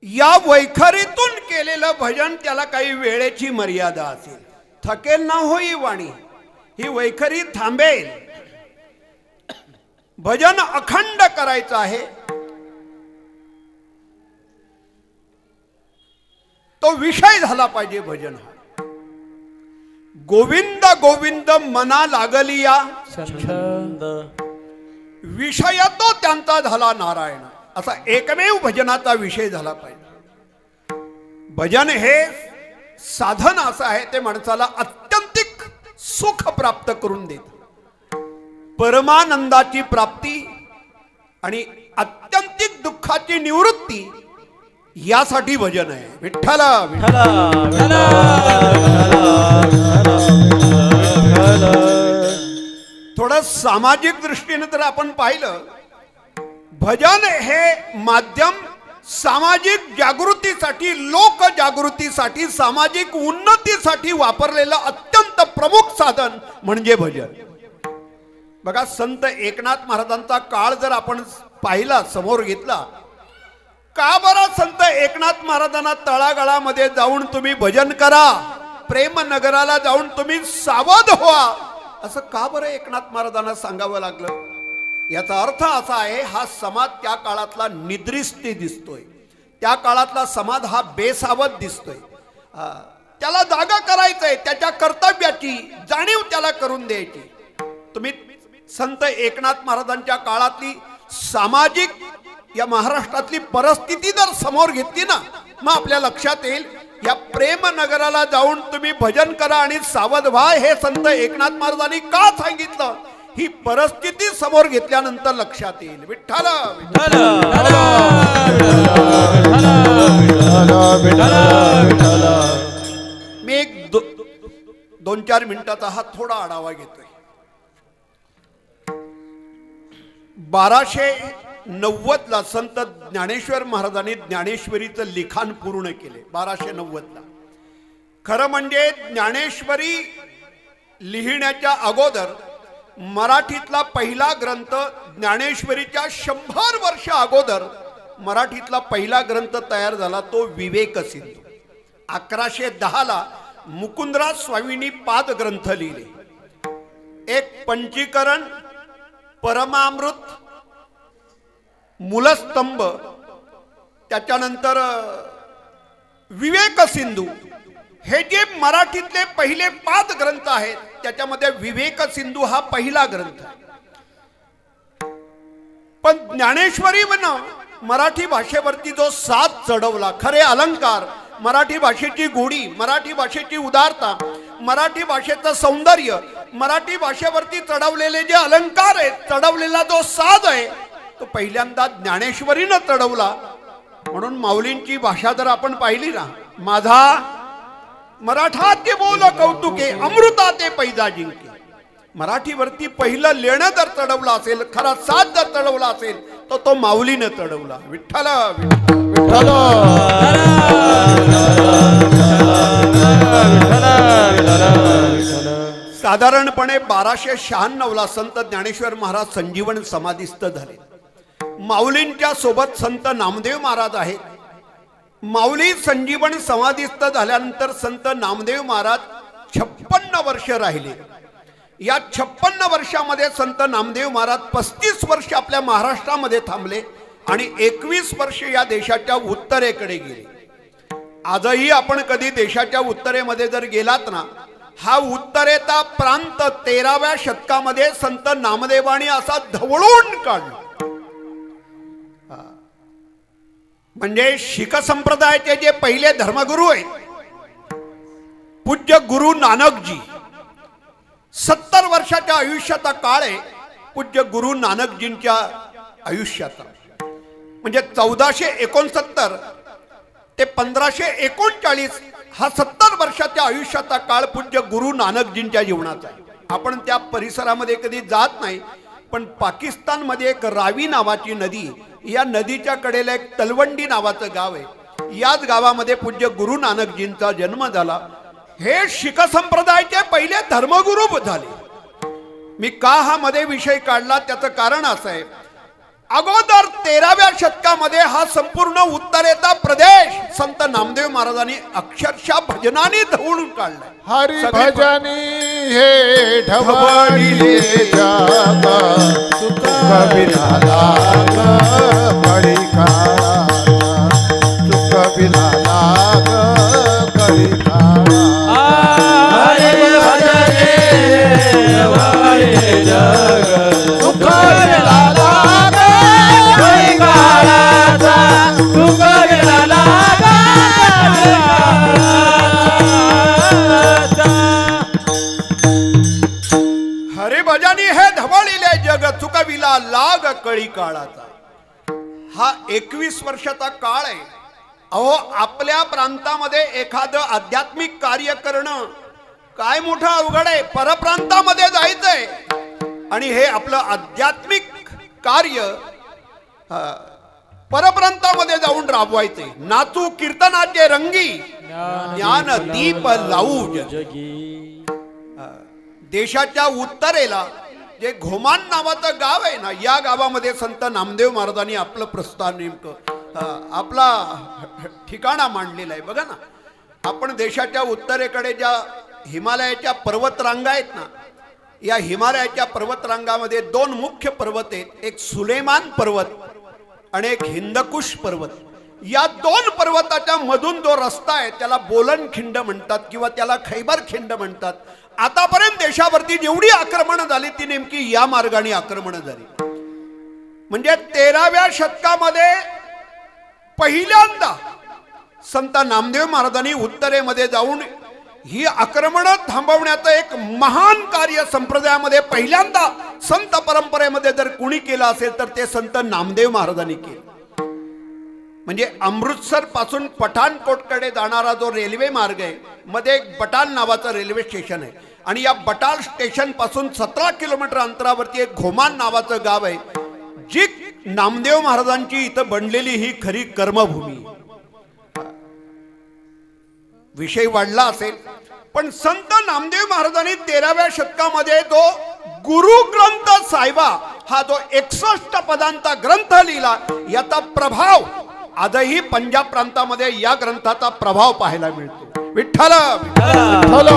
या वैखरीतून केलेलं भजन त्याला काही वेळेची मर्यादा असेल. थकेल ना होई वाणी, ही वैखरी थांबेल. भजन अखंड करायचं आहे. तो विषय झाला पाहिजे भजन हा. गोविंद गोविंद मना लागलिया छंद, विषय तो त्यांचा झाला नारायण, असा एकमेव भजनाचा विषय झाला पाहिजे. भजन हे साधन असं आहे, ते माणसाला अत्यंतिक सुख प्राप्त करून देत, परमानंदाची प्राप्ती आणि अत्यंतिक दुःखाची निवृत्ती यासाठी भजन आहे. विठ्ठल विठ्ठल. थोडं सामाजिक दृष्टीने तर आपण पाहिलं, भजन हे माध्यम सामाजिक जागृतीसाठी, लोक जागृतीसाठी, सामाजिक उन्नतीसाठी वापरलेलं अत्यंत प्रमुख साधन म्हणजे भजन. बघा, संत एकनाथ महाराजांचा काळ जर आपण पाहिला, समोर घेतला, का बरं संत एकनाथ महाराजांना तळागाळामध्ये जाऊन तुम्ही भजन करा, प्रेमनगराला जाऊन तुम्ही सावध व्हा, असं का बरं एकनाथ महाराजांना सांगावं लागलं? याचा अर्थ असा आहे, हा समाज त्या काळातला निद्रिस्ती दिसतोय, त्या काळातला समाज हा बेसावध दिसतोय. त्याला जागा करायचंय, त्याच्या कर्तव्याची जाणीव त्याला करून द्यायची. तुम्ही संत एकनाथ महाराजांच्या काळातली सामाजिक या महाराष्ट्रातली परिस्थिती जर समोर घेतली ना, मग आपल्या लक्षात येईल, या प्रेमनगराला जाऊन तुम्ही भजन करा आणि सावध व्हा, हे संत एकनाथ महाराजांनी का सांगितलं, ही परिस्थिती समोर घेतल्यानंतर लक्षात येईल. विठ्ठल मी एक 2-4 मिनिटाचा हा थोडा आढावा घेतोय. 1290 संत ज्ञानेश्वर महाराजांनी ज्ञानेश्वरीचं लिखाण पूर्ण केले. 1290. खरं म्हणजे ज्ञानेश्वरी लिहिण्याच्या अगोदर मराठीतला पहिला ग्रंथ, ज्ञानेश्वरीच्या 100 वर्ष अगोदर मराठीतला पहिला ग्रंथ तयार झाला, तो विवेक सिंधू. 1110 मुकुंदराज स्वामींनी 5 ग्रंथ लिहिले. एक पंचीकरण, परमामृत, मूलस्तंभ, त्याच्यानंतर विवेक सिंधू, हे जे मराठीतले पहिले 5 ग्रंथ आहेत, त्याच्यामध्ये विवेक सिंधू हा पहिला ग्रंथ आहे. पण ज्ञानेश्वरी मराठी भाषेवरती जो साज चढवला, खरे अलंकार, मराठी भाषेची गोडी, मराठी भाषेची उदारता, मराठी भाषेचं सौंदर्य, मराठी भाषेवरती चढवलेले जे अलंकार आहेत, चढवलेला जो साज आहे, तो पहिल्यांदा ज्ञानेश्वरीनं चढवला. म्हणून माऊलींची भाषा जर आपण पाहिली ना, माझा मराठा ते बोल कौतुके, अमृता ते पैजा जिंके. मराठीवरती पहिलं लेणं जर चढवलं असेल, खरा साज जर चढवला असेल, तर तो माऊलीनं चढवला. विठ्ठल विठ्ठल. साधारणपणे 1296 संत ज्ञानेश्वर महाराज संजीवन समाधीस्थ झाले. माऊलींच्या सोबत संत नामदेव महाराज आहेत. माऊली संजीवन समाधीस्थ झाल्यानंतर संत नामदेव महाराज 56 वर्ष राहिले. या 56 वर्षामध्ये संत नामदेव महाराज 35 वर्ष आपल्या महाराष्ट्रामध्ये थांबले आणि 21 वर्ष या देशाच्या उत्तरेकडे गेले. आजही आपण कधी देशाच्या उत्तरेमध्ये जर गेलात ना, हा उत्तरेचा प्रांत 13व्या शतकामध्ये संत नामदेवानी असा धवळून काढला. म्हणजे शीख संप्रदायाचे जे पहिले धर्मगुरू आहेत, पूज्य गुरु नानकजी, 70 वर्षाच्या आयुष्याचा काळ आहे पूज्य गुरु नानकजींच्या आयुष्याचा. म्हणजे 1469 ते 1539 हा 70 वर्षाच्या आयुष्याचा काळ पूज्य गुरु नानकजींच्या जीवनाचा आहे. आपण त्या परिसरामध्ये कधी जात नाही, पण पाकिस्तानमध्ये एक रावी नावाची नदी, या नदीच्या कडेला एक तलवंडी नावाचं गाव आहे. याच गावामध्ये पूज्य गुरु नानकजींचा जन्म झाला. हे शीख संप्रदायाचे पहिले धर्मगुरू झाले. मी का हा मध्ये विषय काढला, त्याचं कारण असं आहे, अगोदर 13व्या शतकामध्ये हा संपूर्ण उत्तरेचा प्रदेश संत नामदेव महाराजांनी अक्षरशः भजनाने धवळून काढलाय. हरी भजनी हे ढवळिले जग सुख विलाला कळी काळा सुख विलाला कळी काळा. हरी भजनी ढवळिले जग सुख विलाला हरिभजनी हे धवळिले जग चुकविला लाग कळी काळाचा. हा 21 वर्षाचा काळ आहे. अहो, आपल्या प्रांतामध्ये एखादं आध्यात्मिक कार्य करणं काय मोठं अवघड आहे. परप्रांतामध्ये जायचंय आणि हे आपलं आध्यात्मिक कार्य परप्रांतामध्ये जाऊन राबवायचे. नाचू कीर्तनाचे रंगी ज्ञान दीप लावू जगी. देशाच्या उत्तरेला जे घोमान नावाचं गाव आहे ना, या गावामध्ये संत नामदेव महाराजांनी आपलं प्रस्थान नेमकं आपला ठिकाणा मांडलेला आहे. बघा ना, आपण देशाच्या उत्तरेकडे ज्या हिमालयाच्या पर्वतरांगा आहेत ना, या हिमालयाच्या पर्वतरांगामध्ये 2 मुख्य पर्वत आहेत. एक सुलेमान पर्वत आणि एक हिंदकुश पर्वत. या 2 पर्वताच्या मधून जो रस्ता आहे त्याला बोलन खिंड म्हणतात किंवा त्याला खैबर खिंड म्हणतात. आतापर्यंत देशावरती जेवढी आक्रमणं झाली ती नेमकी या मार्गाने आक्रमणं झाली. म्हणजे 13व्या शतकामध्ये पहिल्यांदा संत नामदेव महाराजांनी उत्तरेमध्ये जाऊन ही आक्रमणं थांबवण्याचं एक महान कार्य संप्रदायामध्ये पहिल्यांदा संत परंपरेमध्ये जर कुणी केलं असेल तर ते संत नामदेव महाराजांनी केलं. म्हणजे अमृतसर पासून पठाणकोटकडे जाणारा जो रेल्वे मार्ग आहे, मध्ये एक बटाल नावाचं रेल्वे स्टेशन आहे आणि या बटाल स्टेशन पासून 17 किलोमीटर अंतरावरती एक घोमान नावाचं गाव आहे, जी नामदेव महाराजांची इथं बनलेली ही खरी कर्मभूमी. विषय वाढला असेल पण संत नामदेव महाराजांनी 13व्या शतकामध्ये जो गुरु ग्रंथ साहिबा हा जो 61 पदांचा ग्रंथ लिहिला, याचा प्रभाव आजही पंजाब प्रांतामध्ये या ग्रंथाचा प्रभाव पाहायला मिळतो. विठ्ठल विठ्ठल.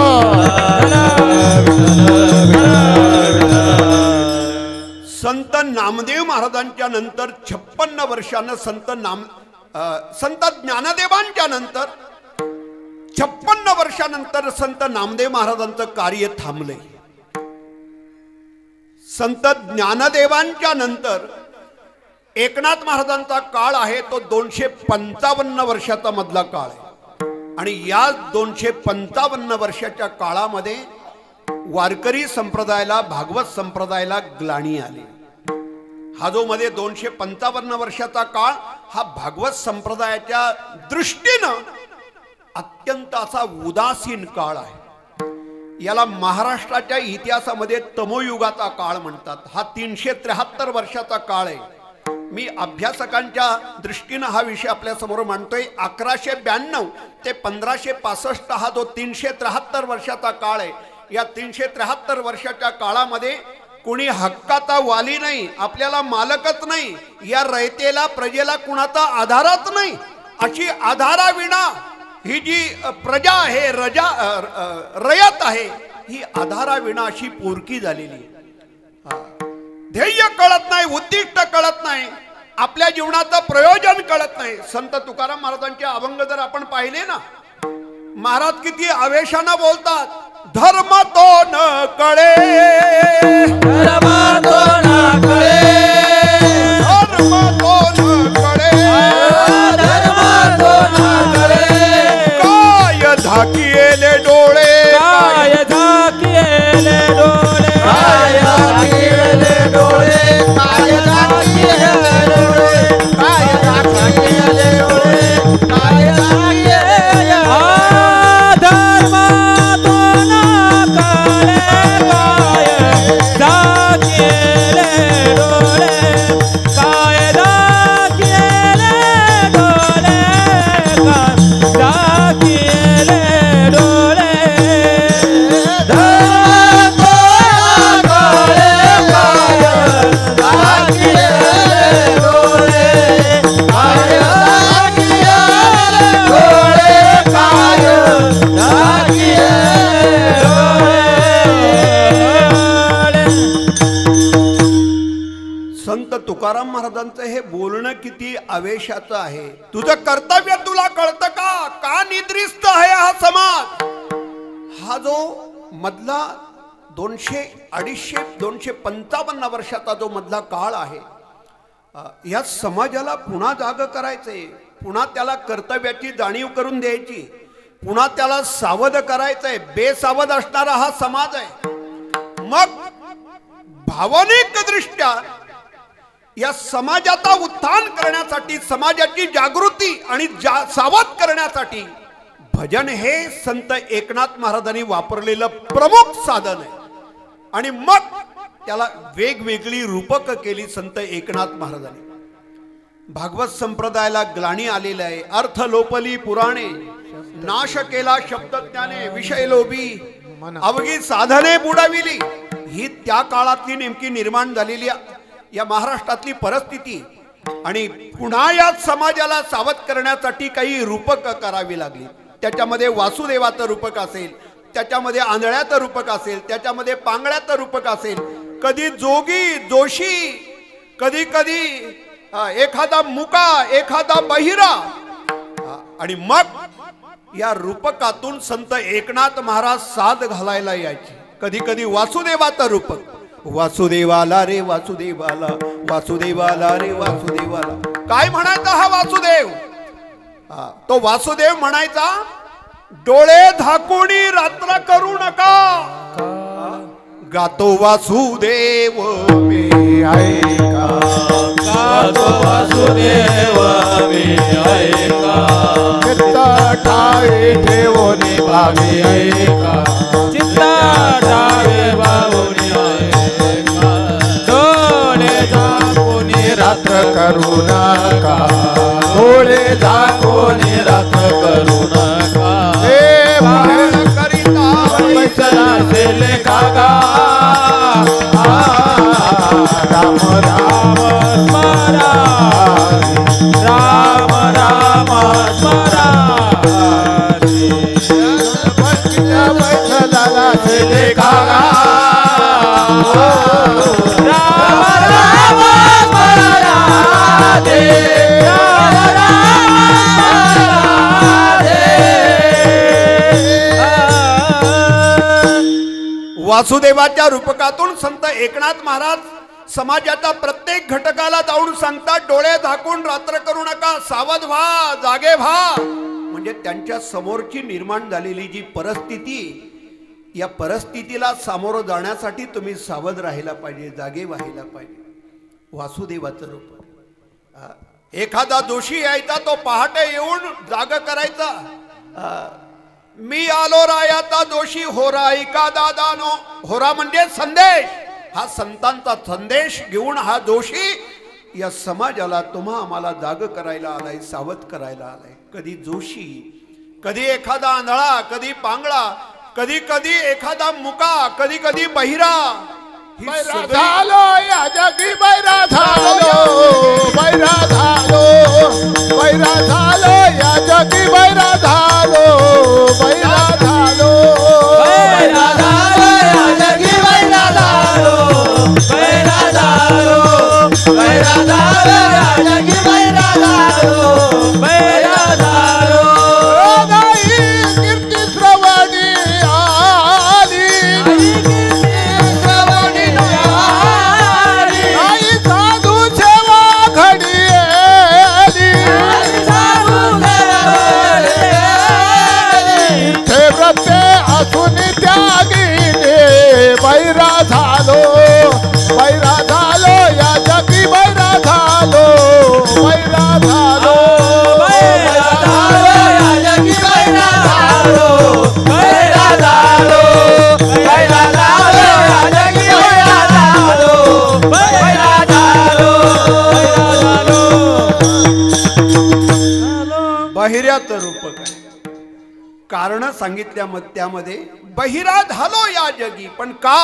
संत नामदेव महाराजांच्या नंतर 56 वर्षानं संत ज्ञानदेवांच्या नंतर 56 वर्षानंतर संत नामदेव महाराजांचं कार्य थांबले. संत ज्ञानदेवांच्या नंतर एकनाथ महाराजांचा काळ आहे तो 255 वर्षाचा मधला काळ आहे आणि या 255 वर्षाच्या काळामध्ये वारकरी संप्रदायाला, भागवत संप्रदायाला ग्लानी आली. हा जो मध्ये 255 वर्षाचा काळ हा भागवत संप्रदायाच्या दृष्टीनं अत्यंत असा उदासीन काळ आहे. याला महाराष्ट्राच्या इतिहासामध्ये तमोयुगाचा काळ म्हणतात. हा 373 वर्षाचा काळ आहे. मी अभ्यासकांच्या दृष्टीनं हा विषय आपल्या समोर मांडतोय. 1192 ते 1565 हा जो 373 वर्षाचा काळ आहे. या 373 वर्षाच्या काळामध्ये कोणी हक्काचा वाली नाही, आपल्याला मालकच नाही, या रयतेला प्रजेला कुणाचा आधारच नाही. अशी आधाराविना ही जी प्रजा आहे, रयत आहे, ही आधाराविना अशी पोरकी झालेली आहे. ध्येय कळत नाही, उद्दिष्ट कळत नाही, आपल्या जीवनाचं प्रयोजन कळत नाही. संत तुकाराम महाराजांचे अभंग जर आपण पाहिले ना, महाराज किती आवेशानं बोलतात. धर्म तो न कळे, धर्म तो न कळे, धर्म तो न कळे, धर्म तो न कळे. काय झाकिले डोळे, काय झाकिले डोळे, काय झाकिले डोळे, काय झाकिले डोळे, काय झाकिले डोळे, काय झाकिले. धर्म तो न कळे, काय झाकिले डोळे, काय झाकिले तुकाराम महाराजांचं हे बोलणं किती आवेशाचं आहे. तुझं कर्तव्य तुला कळतं का निद्रिस्त आहे हा समाज. हा जो मधला 200, 250, 255 वर्षाचा जो मधला काळ आहे, या समाजाला पुन्हा जाग करायचंय, पुन्हा त्याला कर्तव्याची जाणीव करून द्यायची, पुन्हा त्याला सावध करायचंय. बेसावध असणारा हा समाज आहे. मग भावनिक दृष्ट्या या समाजाचा उत्थान करण्यासाठी, समाजाची जागृती आणि सावध करण्यासाठी भजन हे संत एकनाथ महाराजांनी वापरलेलं प्रमुख साधन आहे. आणि मग त्याला वेगवेगळी रूपक केली संत एकनाथ महाराजांनी. भागवत संप्रदायाला ग्लानी आलेला आहे. अर्थ लोपली पुराणे, नाश केला शब्दज्ञाने, विषय लोभी अवघी साधने बुडविली. ही त्या काळातली नेमकी निर्माण झालेली या महाराष्ट्रातली परिस्थिती. आणि पुन्हा या समाजाला सावध करण्यासाठी काही रूपक करावी लागली. त्याच्यामध्ये वासुदेवाचं रूपक असेल, त्याच्यामध्ये आंधळ्याचं रूपक असेल, त्याच्यामध्ये पांगळ्याचं रूपक असेल, कधी जोगी जोशी, कधी कधी एखादा मुका, एखादा बहिरा. आणि मग या रूपकातून संत एकनाथ महाराज साथ घालायला यायचे. कधी कधी वासुदेवाचं रूपक, वासुदेवाला रे वासुदेवाला, वासुदेवाला रे वासुदेवाला. काय म्हणायचा हा वासुदेव? तो वासुदेव म्हणायचा, डोळे झाकुणी रात्र करू नका, गातो वासुदेव मी ऐका, गातो वासुदेव मी ऐका, चित्त ठाई ठेवून भावी ऐका, चित्त ठाई भावनी ऐका, डोळे झाकुनी रात्र करू नका, डोळे झाकुनी रात्र करू नका. हे करिता पैसला सेले कागा, राम राम स्मरा, राम राम स्मरा, बैठला सेले कागा, राम राम स्मरा दे, राम राम वासुदेवाच्या रूपकातून संत एकनाथ महाराज समाजाच्या प्रत्येक घटकाला जाऊन सांगतात, डोळे झाकून रात्र करू नका, सावध व्हा, जागे व्हा. म्हणजे त्यांच्या समोरची निर्माण झालेली जी परिस्थिती, या परिस्थितीला सामोरं जाण्यासाठी तुम्ही सावध राहायला पाहिजे, जागे व्हायला पाहिजे. वासुदेवाचं रूप. एखादा दोषी यायचा, तो पहाटे येऊन जाग करायचा. मी आलो रायाचा दोषी होरा, ऐका दादानो. होरा म्हणजे संदेश. हा संतांचा संदेश घेऊन हा दोषी या समाजाला, तुम्हा आम्हाला जाग करायला आलाय, सावध करायला आलाय. कधी जोशी, कधी एखादा आंधळा, कधी पांगळा, कधी कधी एखादा मुका, कधी कधी बहिरा. बैरा झालो या जगी, बैरा झालो, बैरा झालो, बैरा झालो या जगी, बैरा झालो, बैरा झालो, बैरा झालो या जगी, बैरा झालो, बैरा झालो, बैरा झालो या जगी, बैरा झालो, बैरा झालो. गाई कीर्ती श्रवणी आली, आई साधू सेवा घडी आली, ते व्रते असून त्यागीने बैरा झालो, बैरा झालो या जगी, बैरा झालो, बैरा झालो, बैरा झालो या जगी, बैरा झालो, बैरा झालो, बैरा झालो या जगी, बैरा झालो, बैरा झालो, बैरा झालो. बहिऱ्याचं रूपक आहे. कारण सांगितल्या त्यामध्ये बहिरा झालो या जगी, पण का?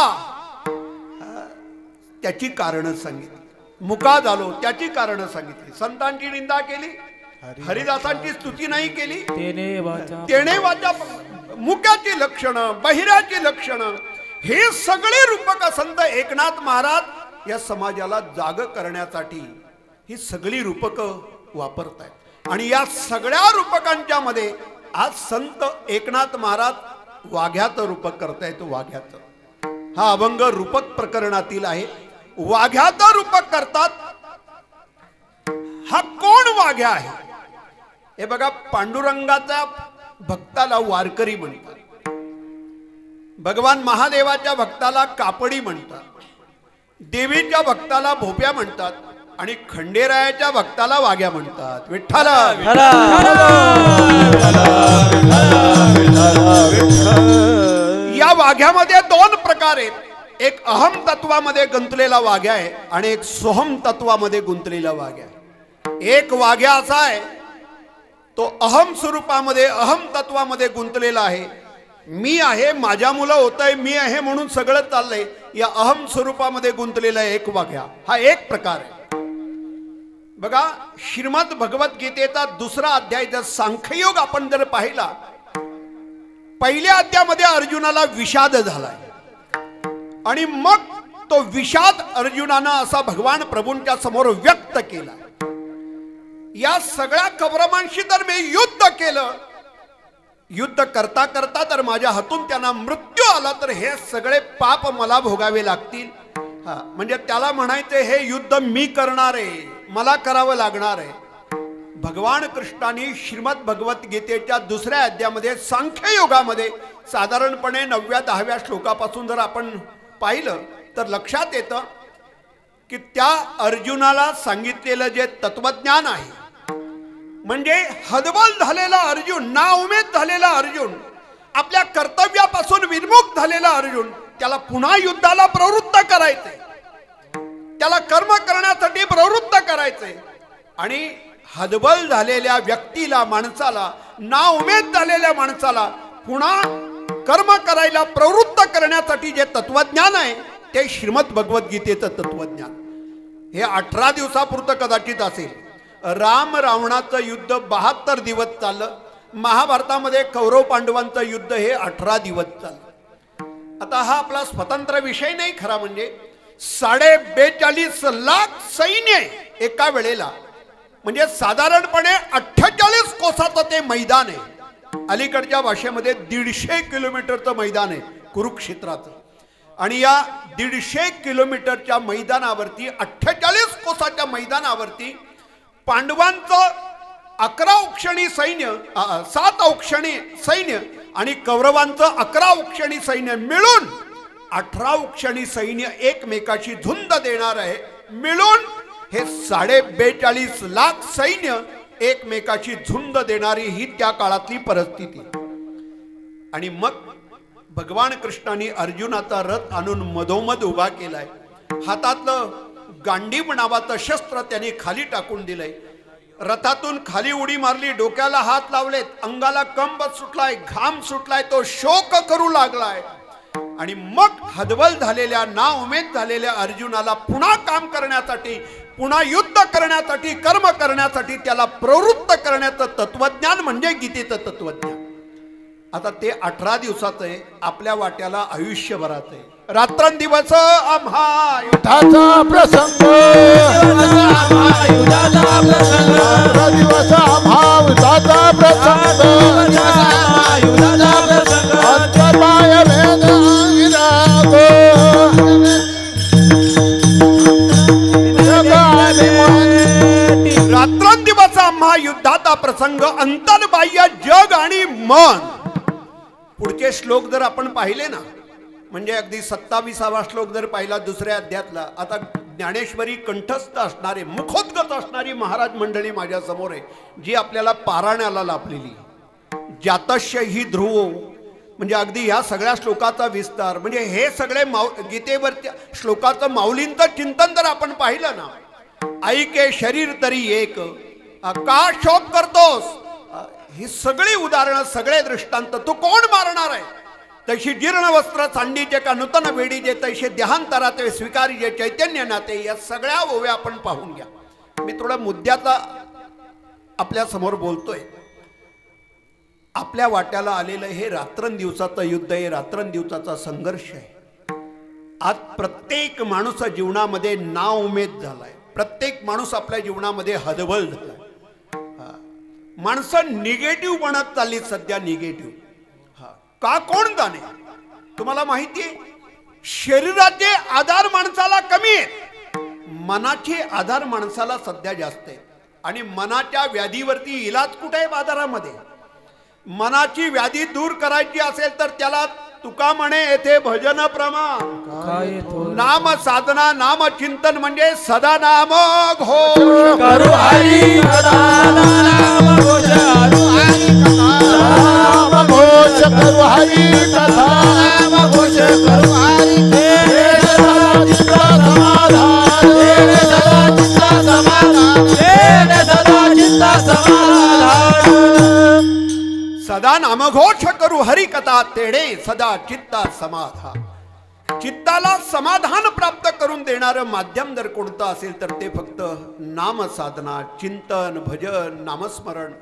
त्याची कारण सांगितली. मुका झालो, त्याची कारण सांगितली. संतांची निंदा केली, हरिदासांची स्तुती नाही केली, तेणे वाचा, मुक्याची लक्षणं, बहिऱ्याची लक्षणं, हे सगळे रूपक संत एकनाथ महाराज या समाजाला जाग करण्यासाठी ही सगळी रूपकं वापरतायत आणि या सगळ्या रूपकांच्या मध्ये आज संत एकनाथ महाराज वाघ्याचं रूपक करतायत. वाघ्याचं हा अभंग रूपक प्रकरणातील आहे. वाघ्याचं रूपक करतात. हा कोण वाघ्या आहे? हे बघा, पांडुरंगाच्या भक्ताला वारकरी म्हणतात, भगवान महादेवाच्या भक्ताला कापडी म्हणतात, देवीच्या भक्ताला भोप्या म्हणतात आणि खंडेरायाच्या भक्ताला वाघ्या म्हणतात. विठ्ठल या वाघ्यामध्ये दोन प्रकार आहेत. एक अहम तत्वामध्ये गुंतलेला वाघ्या आहे आणि एक सोहम तत्वामध्ये गुंतलेला वाघ्या आहे. एक वाघ्या असा आहे तो अहम स्वरूपामध्ये अहम तत्वामध्ये गुंतलेला आहे. मी आहे, माझ्या मुलं होत आहे, मी आहे म्हणून सगळं चाललंय, या अहम स्वरूपामध्ये गुंतलेला एक वाघ्या. हा एक प्रकार आहे. बघा, श्रीमद भगवद्गीतेचा दुसरा अध्याय जर सांख्ययोग आपण जर पाहिला, पहिल्या अध्यायामध्ये अर्जुनाला विषाद झालाय आणि मग तो विषाद अर्जुनानं असा भगवान प्रभूंच्या समोर व्यक्त केला. या सगळ्या कौरवांशी तर मी युद्ध केलं, युद्ध करता करता तर माझ्या हातून त्यांना मृत्यू आला, तर हे सगळे पाप मला भोगावे लागतील. म्हणजे त्याला म्हणायचे हे युद्ध मी करणार आहे, मला करावं लागणार आहे. भगवान कृष्णाने श्रीमद भगवद्गीतेच्या दुसऱ्या अध्यायामध्ये सांख्ययोगामध्ये साधारणपणे 9व्या-10व्या श्लोकापासून जर आपण पाहिलं तर लक्षात येतं की त्या अर्जुनाला सांगितलेलं जे तत्वज्ञान आहे, म्हणजे हतबल झालेला अर्जुन, नाउमेद झालेला अर्जुन, आपल्या कर्तव्यापासून विमुख झालेला अर्जुन, त्याला पुन्हा युद्धाला प्रवृत्त करायचे, त्याला कर्म करण्यासाठी प्रवृत्त करायचे. आणि हतबल झालेल्या व्यक्तीला, माणसाला, नाउमेद झालेल्या माणसाला पुन्हा कर्म करायला प्रवृत्त करण्यासाठी जे तत्वज्ञान आहे ते श्रीमद भगवद्गीतेचं तत्वज्ञान. हे 18 दिवसापुरतं कदाचित असेल. राम रावणाचं युद्ध 72 दिवस चाललं. महाभारतामध्ये कौरव पांडवांचं युद्ध हे 18 दिवस चाललं. आता हा आपला स्वतंत्र विषय नाही खरा, म्हणजे 42.5 लाख सैन्य एका वेळेला, म्हणजे साधारणपणे 48 कोसाचं ते मैदान आहे. अलीकडच्या भाषेमध्ये 150 किलोमीटरचं मैदान आहे कुरुक्षेत्राचं. आणि या 150 किलोमीटरच्या मैदानावरती, 48 कोसाच्या मैदानावरती पांडवांचं 11 औक्षणी सैन्य, 7 औक्षणी सैन्य आणि कौरवांचं 11 औक्षणी सैन्य मिळून 18 औक्षणी सैन्य एकमेकाशी झुंज देणार आहे. मिळून हे 42.5 लाख सैन्य एकमेकाशी झुंज देणारी ही त्या काळातली परिस्थिती. आणि मग भगवान कृष्णाने अर्जुनाचा रथ आणून मधोमध उभा केलाय. हातातलं गांडीव नावाचं शस्त्र त्यांनी खाली टाकून दिलंय. रथातून खाली उडी मारली, डोक्याला हात लावलेत, अंगाला कंब सुटलाय, घाम सुटलाय, तो शोक करू लागलाय. आणि मग हतबल झालेल्या, नाउमेद झालेल्या अर्जुनाला पुन्हा काम करण्यासाठी, पुन्हा युद्ध करण्यासाठी, कर्म करण्यासाठी त्याला प्रवृत्त करण्याचं तत्वज्ञान म्हणजे गीतेचं तत्वज्ञान. आता ते 18 दिवसाचं आहे, आपल्या वाट्याला आयुष्यभराचं आहे. रात्रंदिवस आम्हा युद्धाचा प्रसंग, दिवस आम्हा युद्धाचा प्रसंग, अंतर्बाह्य भेद विराग, रात्रंदिवस आम्हा युद्धाचा प्रसंग, अंतर्बाह्य जग आणि मन. पुढचे श्लोक जर आपण पाहिले ना, म्हणजे अगदी 27वा श्लोक जर पाहिला दुसऱ्या अध्यायातला, आता ज्ञानेश्वरी कंठस्थ असणारे, मुखोद्गत असणारी महाराज मंडळी माझ्या समोर आहे, जी आपल्याला पारायणाला लाभलेली. जातस्य ही ध्रुव, म्हणजे अगदी ह्या सगळ्या श्लोकाचा विस्तार, म्हणजे हे सगळे गीतेवरच्या श्लोकाचं माऊलींचं चिंतन जर आपण पाहिलं ना, ऐके शरीर तरी एक, का शोक करतोस, ही सगळी उदाहरणं, सगळे दृष्टांत. तू कोण मारणार आहे? तशी जीर्ण वस्त्र चांडीचे का नूतन वेडीचे, तैसे देहांतराचे स्वीकारीचे चैतन्य नाते. या सगळ्या ओव्या आपण पाहून घ्या. मी थोडा मुद्द्याचा आपल्या समोर बोलतोय. आपल्या वाट्याला आलेलं हे रात्रंदिवसाचं युद्ध आहे, रात्रंदिवसाचा संघर्ष आहे. आज प्रत्येक माणूस जीवनामध्ये नाउमेद झालाय. प्रत्येक माणूस आपल्या जीवनामध्ये हतबल झाला. माणसं निगेटिव्ह बनत चालली सध्या, निगेटिव्ह. का कोण जाणे. तुम्हाला माहिती आहे, शरीराचे आधार माणसाला कमी आहेत, मनाचे आधार माणसाला सध्या जास्त आहेत. आणि मनाच्या व्याधीवरती इलाज कुठे आहे बाजारामध्ये. मनाची व्याधी दूर करायची असेल तर त्याला तुका म्हणे येथे भजन प्रमाण, नाम साधना, नाम चिंतन म्हणजे सदा नाम घोष करू हरी कथा, नाम घोष करू हरी कथा, नाम घोष करू हरी कथा, नाम घोष करू हरी सदा नामघोष करू हरी कथा, तेडे सदा चित्ता समाधान. चित्ताला समाधान प्राप्त करून देणारं माध्यम जर कोणतं असेल तर ते फक्त नाम साधना, चिंतन, भजन, नामस्मरण.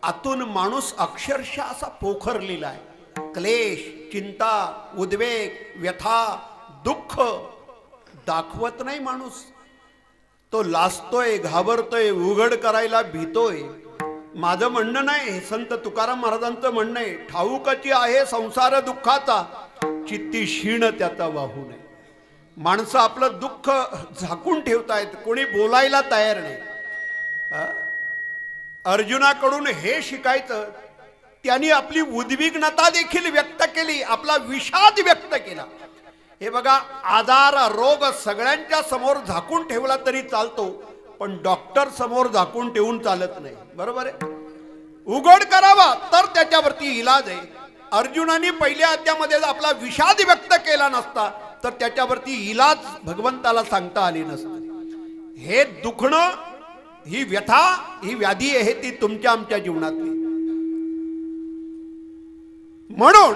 आतून माणूस अक्षरशः असा पोखरलेला आहे. क्लेश, चिंता, उद्वेग, व्यथा, दुःख दाखवत नाही माणूस. तो लाजतोय, घाबरतोय, उघड करायला भीतोय. माझं म्हणणं नाही, संत तुकाराम महाराजांचं म्हणणं आहे, ठाऊकाची आहे संसार दुःखाचा, चित्ती क्षीण त्याचा वाहू नये. माणसं आपलं दुःख झाकून ठेवतायत, कोणी बोलायला तयार नाही. अर्जुनाकडून हे शिकायचं, त्यांनी आपली उद्विग्नता देखील व्यक्त केली, आपला विषाद व्यक्त केला. हे बघा, आजार रोग सगळ्यांच्या समोर झाकून ठेवला तरी चालतो, पण डॉक्टर समोर झाकून ठेवून चालत नाही. बरोबर आहे. उघड करावा तर त्याच्यावरती इलाज आहे. अर्जुनाने पहिल्या अध्यायामध्ये आपला विषाद व्यक्त केला नसता तर त्याच्यावरती इलाज भगवंताला सांगता आली नसती. हे दुखणं, ही व्यथा, ही व्याधी आहे ती तुमच्या आमच्या जीवनातली. म्हणून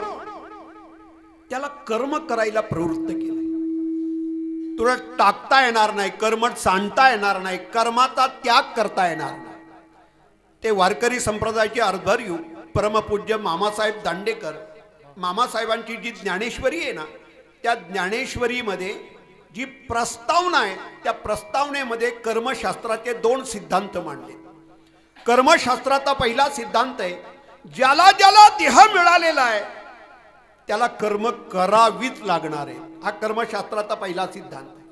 त्याला कर्म करायला प्रवृत्त केलं. तुला टाकता येणार नाही, कर्मठ सांडता येणार नाही, कर्माचा त्याग करता येणार नाही. ते वारकरी संप्रदायाचे अर्धर्यू परमपूज्य मामासाहेब दांडेकर, मामासाहेबांची जी ज्ञानेश्वरी आहे ना, त्या ज्ञानेश्वरीमध्ये जी प्रस्तावना आहे, त्या प्रस्तावनेमध्ये कर्मशास्त्राचे 2 सिद्धांत मांडले. कर्मशास्त्राचा पहिला सिद्धांत आहे, ज्याला ज्याला देह मिळालेला आहे त्याला कर्म करावीच लागणार आहे. हा कर्मशास्त्राचा पहिला सिद्धांत आहे.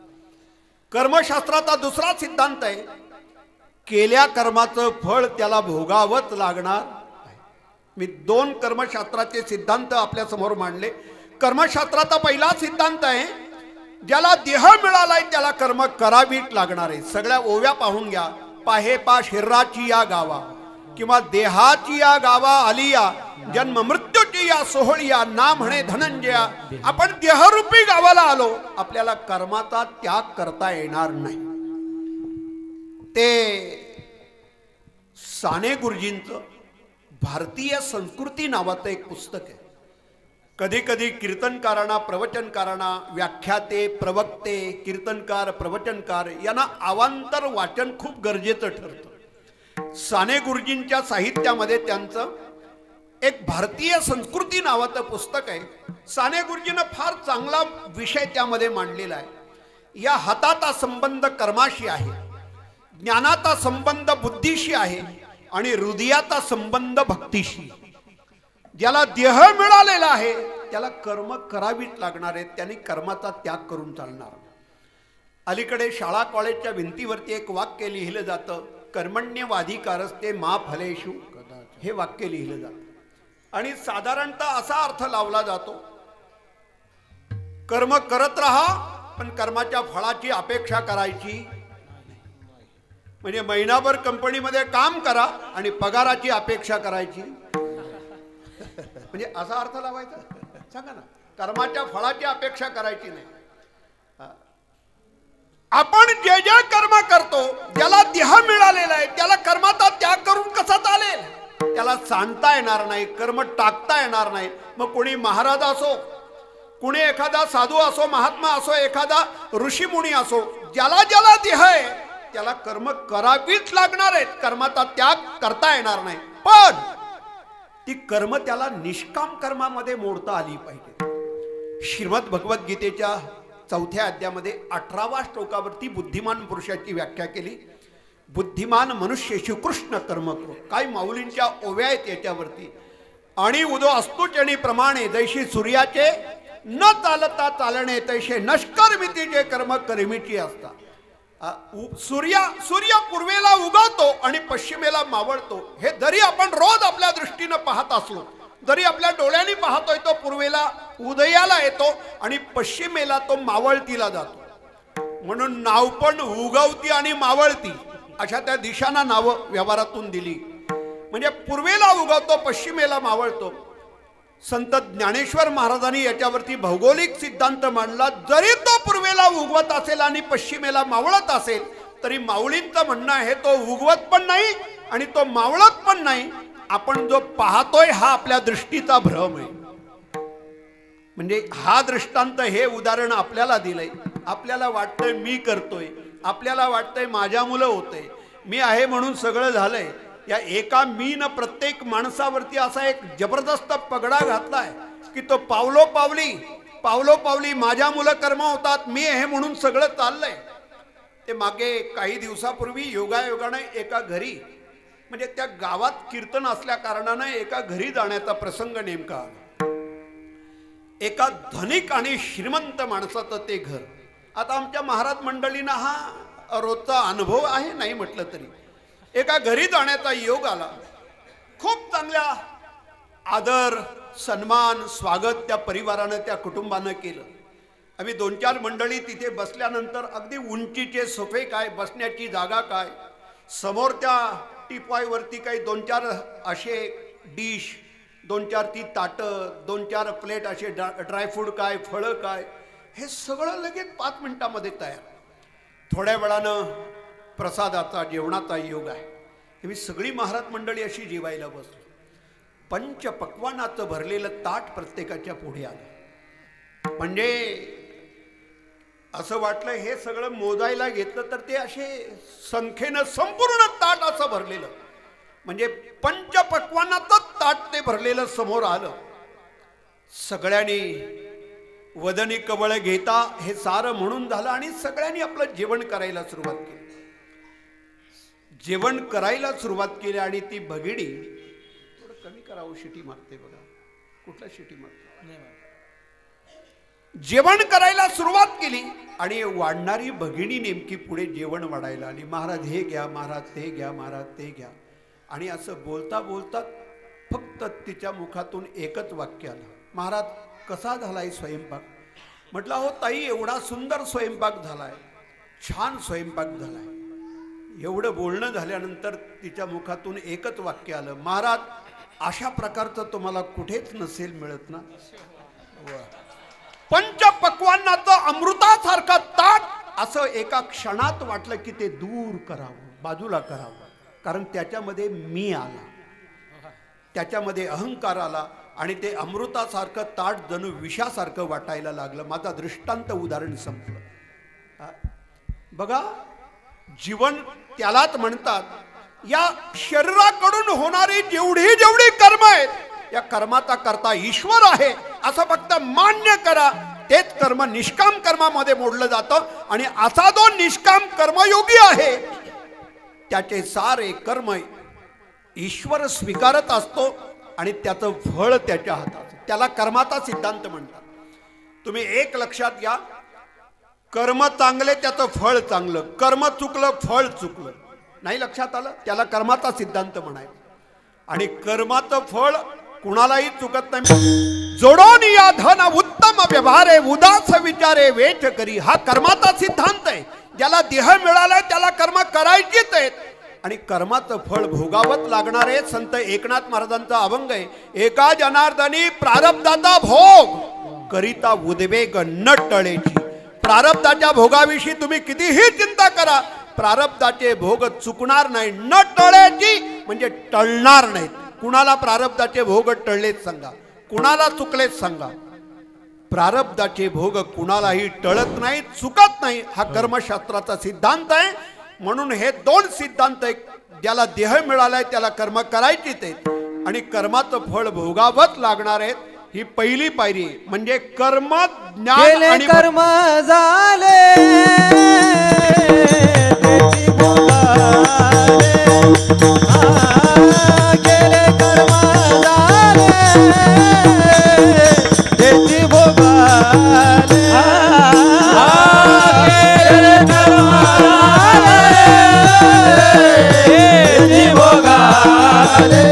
कर्मशास्त्राचा दुसरा सिद्धांत आहे, केल्या कर्माचं फळ त्याला भोगावंच लागणार आहे. मी 2 कर्मशास्त्राचे सिद्धांत आपल्या समोर मांडले. कर्मशास्त्राचा पहिला सिद्धांत आहे, ज्याला देह मिळालाय त्याला कर्म करावीच लागणार आहे. सगळ्या ओव्या पाहून घ्या. पाहे पा शरीराची या गावा, किंवा देहाची या गावा आलिया, जन्म मृत्यूची या सोहळिया, ना म्हणे धनंजया. आपण देहरूपी गावाला आलो, आपल्याला कर्माचा त्याग करता येणार नाही. ते साने गुरुजींचं भारतीय संस्कृती नावाचं एक पुस्तक आहे. कधी कधी कीर्तनकारांना, प्रवचनकारांना, व्याख्याते, प्रवक्ते, कीर्तनकार, प्रवचनकार यांना अवांतर वाचन खूप गरजेचं ठरतं. साने गुरुजींच्या साहित्यामध्ये त्यांचं एक भारतीय संस्कृती नावाचं पुस्तक आहे. साने गुरुजींना फार चांगला विषय त्यामध्ये मांडलेला आहे. या हाताचा संबंध कर्माशी आहे, ज्ञानाचा संबंध बुद्धीशी आहे आणि हृदयाचा संबंध भक्तीशी. ज्याला देह मिळालेला आहे त्याला कर्म करावीच लागणार आहेत, त्यांनी कर्माचा त्याग करून चालणार. अलीकडे शाळा कॉलेजच्या भिंतीवरती एक वाक्य लिहिलं जातं, कर्मण्यवाधिकारस्ते मा फलेषु. हे वाक्य लिहिलं जातं आणि साधारणतः असा अर्थ लावला जातो, कर्म करत राहा पण कर्माच्या फळाची अपेक्षा करायची. म्हणजे महिनाभर कंपनीमध्ये काम करा आणि पगाराची अपेक्षा करायची. म्हणजे असा अर्थ लावायचा. सांगा ना, कर्माच्या फळाची अपेक्षा करायची नाही. आपण जे जे कर्म करतो, ज्याला देह मिळालेला आहे त्याला कर्माचा त्याग करून कसा चालेल. त्याला सांडता येणार नाही, कर्म टाकता येणार नाही. मग कोणी महाराज असो, कोणी एखादा साधू असो, महात्मा असो, एखादा ऋषीमुनी असो, ज्याला ज्याला देह आहे त्याला कर्म करावीच लागणार आहेत. कर्माचा त्याग करता येणार नाही, पण ती कर्म त्याला निष्काम कर्मामध्ये मोडता आली पाहिजे. श्रीमद भगवद्गीतेच्या चौथ्या अध्यायामध्ये 18व्या श्लोकावरती बुद्धिमान पुरुषाची व्याख्या केली. बुद्धिमान मनुष्येषु कृष्ण कर्म करो. काय माऊलींच्या ओव्या आहेत याच्यावरती. आणि उदो अस्तुचणी प्रमाणे जैशी सूर्याचे न चालता चालणे तैसे नष्कर्मिती जे कर्म कर्मीची असतात. सूर्य पूर्वेला उगवतो आणि पश्चिमेला मावळतो. हे जरी आपण रोज आपल्या दृष्टीनं पाहत असलो, जरी आपल्या डोळ्यांनी पाहतोय, तो पूर्वेला उदयाला येतो आणि पश्चिमेला तो मावळतीला जातो. म्हणून नाव पण उगवती आणि मावळती अशा त्या दिशांना नावं व्यवहारातून दिली. म्हणजे पूर्वेला उगवतो, पश्चिमेला मावळतो. संत ज्ञानेश्वर महाराजांनी याच्यावरती भौगोलिक सिद्धांत मांडला. जरी तो पूर्वेला उगवत असेल आणि पश्चिमेला मावळत असेल तरी माऊलींचं म्हणणं आहे तो उगवत पण नाही आणि तो मावळत पण नाही. आपण जो पाहतोय हा आपल्या दृष्टीचा भ्रम आहे. म्हणजे हा दृष्टांत, हे उदाहरण आपल्याला दिलंय. आपल्याला वाटतंय मी करतोय, आपल्याला वाटतंय माझ्या मुलं होतंय, मी आहे म्हणून सगळं झालंय. या एका मीनं प्रत्येक माणसावरती असा एक जबरदस्त पगडा घातलाय की तो पावलोपावली माझ्या मुलं कर्म होतात, मी आहे म्हणून सगळं चाललंय. ते मागे काही दिवसापूर्वी योगायोगाने एका घरी, म्हणजे त्या गावात कीर्तन असल्या कारणानं एका घरी जाण्याचा प्रसंग नेमका आला. एका धनिक आणि श्रीमंत माणसाचं ते घर. आता आमच्या महाराज मंडळींना हा रोजचा अनुभव आहे नाही म्हटलं तरी. एका घरी जाण्याचा योग आला. खूप चांगल्या आदर सन्मान स्वागत त्या परिवारानं त्या कुटुंबानं केलं. आम्ही 2-4 मंडळी तिथे बसल्यानंतर अगदी उंचीचे सोफे काय, बसण्याची जागा काय, समोर त्या टीपॉयवरती काही 2-4 असे डिश, 2-4 ती ताटं, 2-4 प्लेट असे ड्रायफ्रूट काय, फळं काय, हे सगळं लगेच 5 मिनिटामध्ये तयार. थोड्या वेळानं प्रसादाचा जेवणाचा योग आहे. मी सगळी महाराज मंडळी अशी जेवायला बसली. पंचपक्वानाचं भरलेलं ताट प्रत्येकाच्या पुढे आलं. म्हणजे असं वाटलं हे सगळं मोजायला घेतलं तर ते असे संख्येनं संपूर्ण ताट असं भरलेलं. म्हणजे पंचपक्वानाचं ताट ते भरलेलं समोर आलं. सगळ्यांनी वदनी कवळ घेता हे सारं म्हणून झालं आणि सगळ्यांनी आपलं जेवण करायला सुरुवात केली. जेवण करायला सुरुवात केली आणि ती भगिडी, थोडं कमी करावं, शिटी मागते बघा. कुठला शिटी मागते? जेवण करायला सुरुवात केली आणि वाढणारी भगिनी नेमकी पुढे जेवण वाढायला आली. महाराज हे घ्या, महाराज ते घ्या, महाराज ते घ्या. आणि असं बोलता बोलता फक्त तिच्या मुखातून एकच वाक्य आलं, महाराज कसा झालाय स्वयंपाक? म्हटलं हो ताई, एवढा सुंदर स्वयंपाक झालाय, छान स्वयंपाक झालाय. एवढं बोलणं झाल्यानंतर तिच्या मुखातून एकच वाक्य आलं, महाराज अशा प्रकारचं तुम्हाला कुठेच नसेल मिळत ना. पंचपक्वान्नाचं अमृतासारखं ताट असं एका क्षणात वाटलं की ते दूर करावं, बाजूला करावं. कारण त्याच्यामध्ये मी आला, त्याच्यामध्ये अहंकार आला आणि ते अमृतासारखं ताट जणू विषासारखं वाटायला लागलं. माझा दृष्टांत उदाहरण संपलं. बघा, जीवन त्यालाच म्हणतात. या शरीराकडून होणारी जेवढी कर्म आहेत, या कर्माचा करता ईश्वर आहे असं फक्त मान्य करा. तेच कर्म निष्काम कर्मामध्ये मोडलं जातं. आणि असा जो निष्काम कर्मयोगी आहे त्याचे सारे कर्म ईश्वर स्वीकारत असतो आणि त्याचं फळ त्याच्या हातात. त्याला कर्माचा सिद्धांत म्हणतात. तुम्ही एक लक्षात घ्या, कर्म चांगले त्याचं फळ चांगलं, कर्म चुकलं फळ चुकलं. नाही लक्षात आलं? त्याला कर्माचा सिद्धांत म्हणायचं. आणि कर्माचं फळ कुणालाही चुकत नाही. जोडून या धन उत्तम व्यवहारे उदास विचारे वेच करी, हा कर्माचा सिद्धांत आहे. ज्याला देह मिळालाय त्याला कर्म करायचीच आहेत आणि कर्माचं फळ भोगावत लागणार आहे. संत एकनाथ महाराजांचा अभंग आहे, एका जनार्दनी प्रारब्धाचा भोग करिता उद्वेग न टळेची. प्रारब्धाच्या भोगाविषयी तुम्ही कितीही चिंता करा, प्रारब्धाचे भोग चुकणार नाही. न टळेची म्हणजे टळणार नाहीत. कुणाला प्रारब्धाचे भोग टळलेच सांगा, कुणाला चुकलेच सांगा. प्रारब्धाचे भोग कुणालाही टळत नाही, चुकत नाही. हा कर्मशास्त्राचा सिद्धांत आहे. म्हणून हे 2 सिद्धांत आहेत. ज्याला देह मिळालाय त्याला कर्म करायचीच आहेत आणि कर्माचं फळ भोगावत लागणार आहेत. ही पहिली पायरी म्हणजे कर्म ज्ञान केले आणि कर्म झाले त्याची भोगाले. केले कर्म झाले त्याची भोगाले. केले कर्म झाले त्याची भोगाले.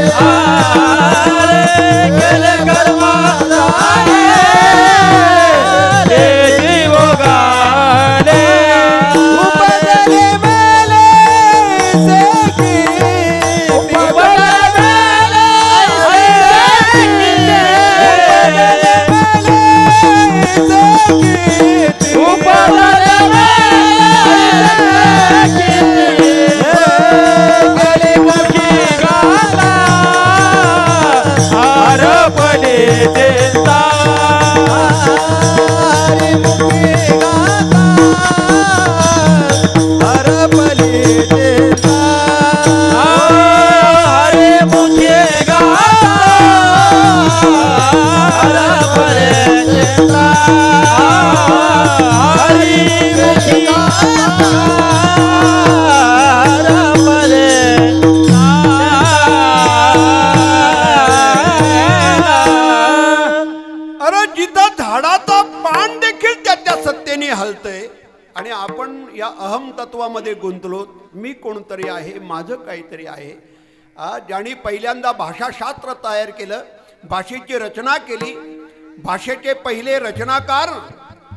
केले कर्म झाले त्याची भोगाले. उपजले मेले से की उपजले मेले से की उपजले मेले गेले मुखी गाला हार पडे देता. हरी मुखी गाता हार पडे देता. हरी मुखी गाता हार पडे देता. हरी मुखी गाता हार पडे देता. अरे जिथं झाडाचा पान देखील त्याच्या सत्तेने हलतय आणि आपण या अहम तत्वामध्ये गुंतलो. मी कोणतरी आहे, माझं काहीतरी आहे. ज्यांनी पहिल्यांदा भाषाशास्त्र तयार केलं, भाषेची रचना केली, भाषेचे पहिले रचनाकार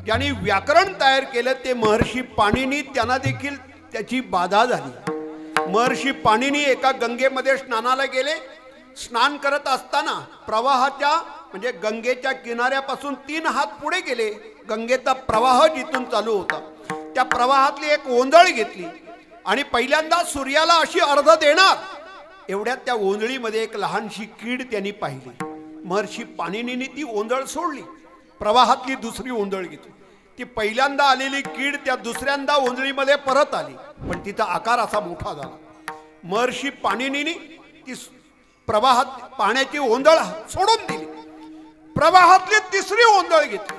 ज्यांनी व्याकरण तयार केलं ते महर्षी पाणिनी. त्यांना देखील त्याची बाधा झाली. महर्षी पाणिनी एका गंगेमध्ये स्नानाला गेले. स्नान करत असताना प्रवाहाच्या म्हणजे गंगेच्या किनाऱ्यापासून 3 हात पुढे गेले. गंगेचा प्रवाह जिथून चालू होता त्या प्रवाहातली एक ओंजळ घेतली आणि पहिल्यांदा सूर्याला अशी अर्ध देणार एवढ्यात त्या ओंजळीमध्ये एक लहानशी कीड त्यांनी पाहिली. महर्षी पाणिनींनी ती ओंजळ सोडली, प्रवाहातली दुसरी ओंजळ घेतली. ती पहिल्यांदा आलेली कीड त्या दुसऱ्यांदा ओंजळीमध्ये परत आली, पण तिचा आकार असा मोठा झाला. महर्षी पाणिनींनी ती प्रवाहात पाण्याची ओंजळ सोडून दिली. प्रवाहातली तिसरी ओंजळ घेतली.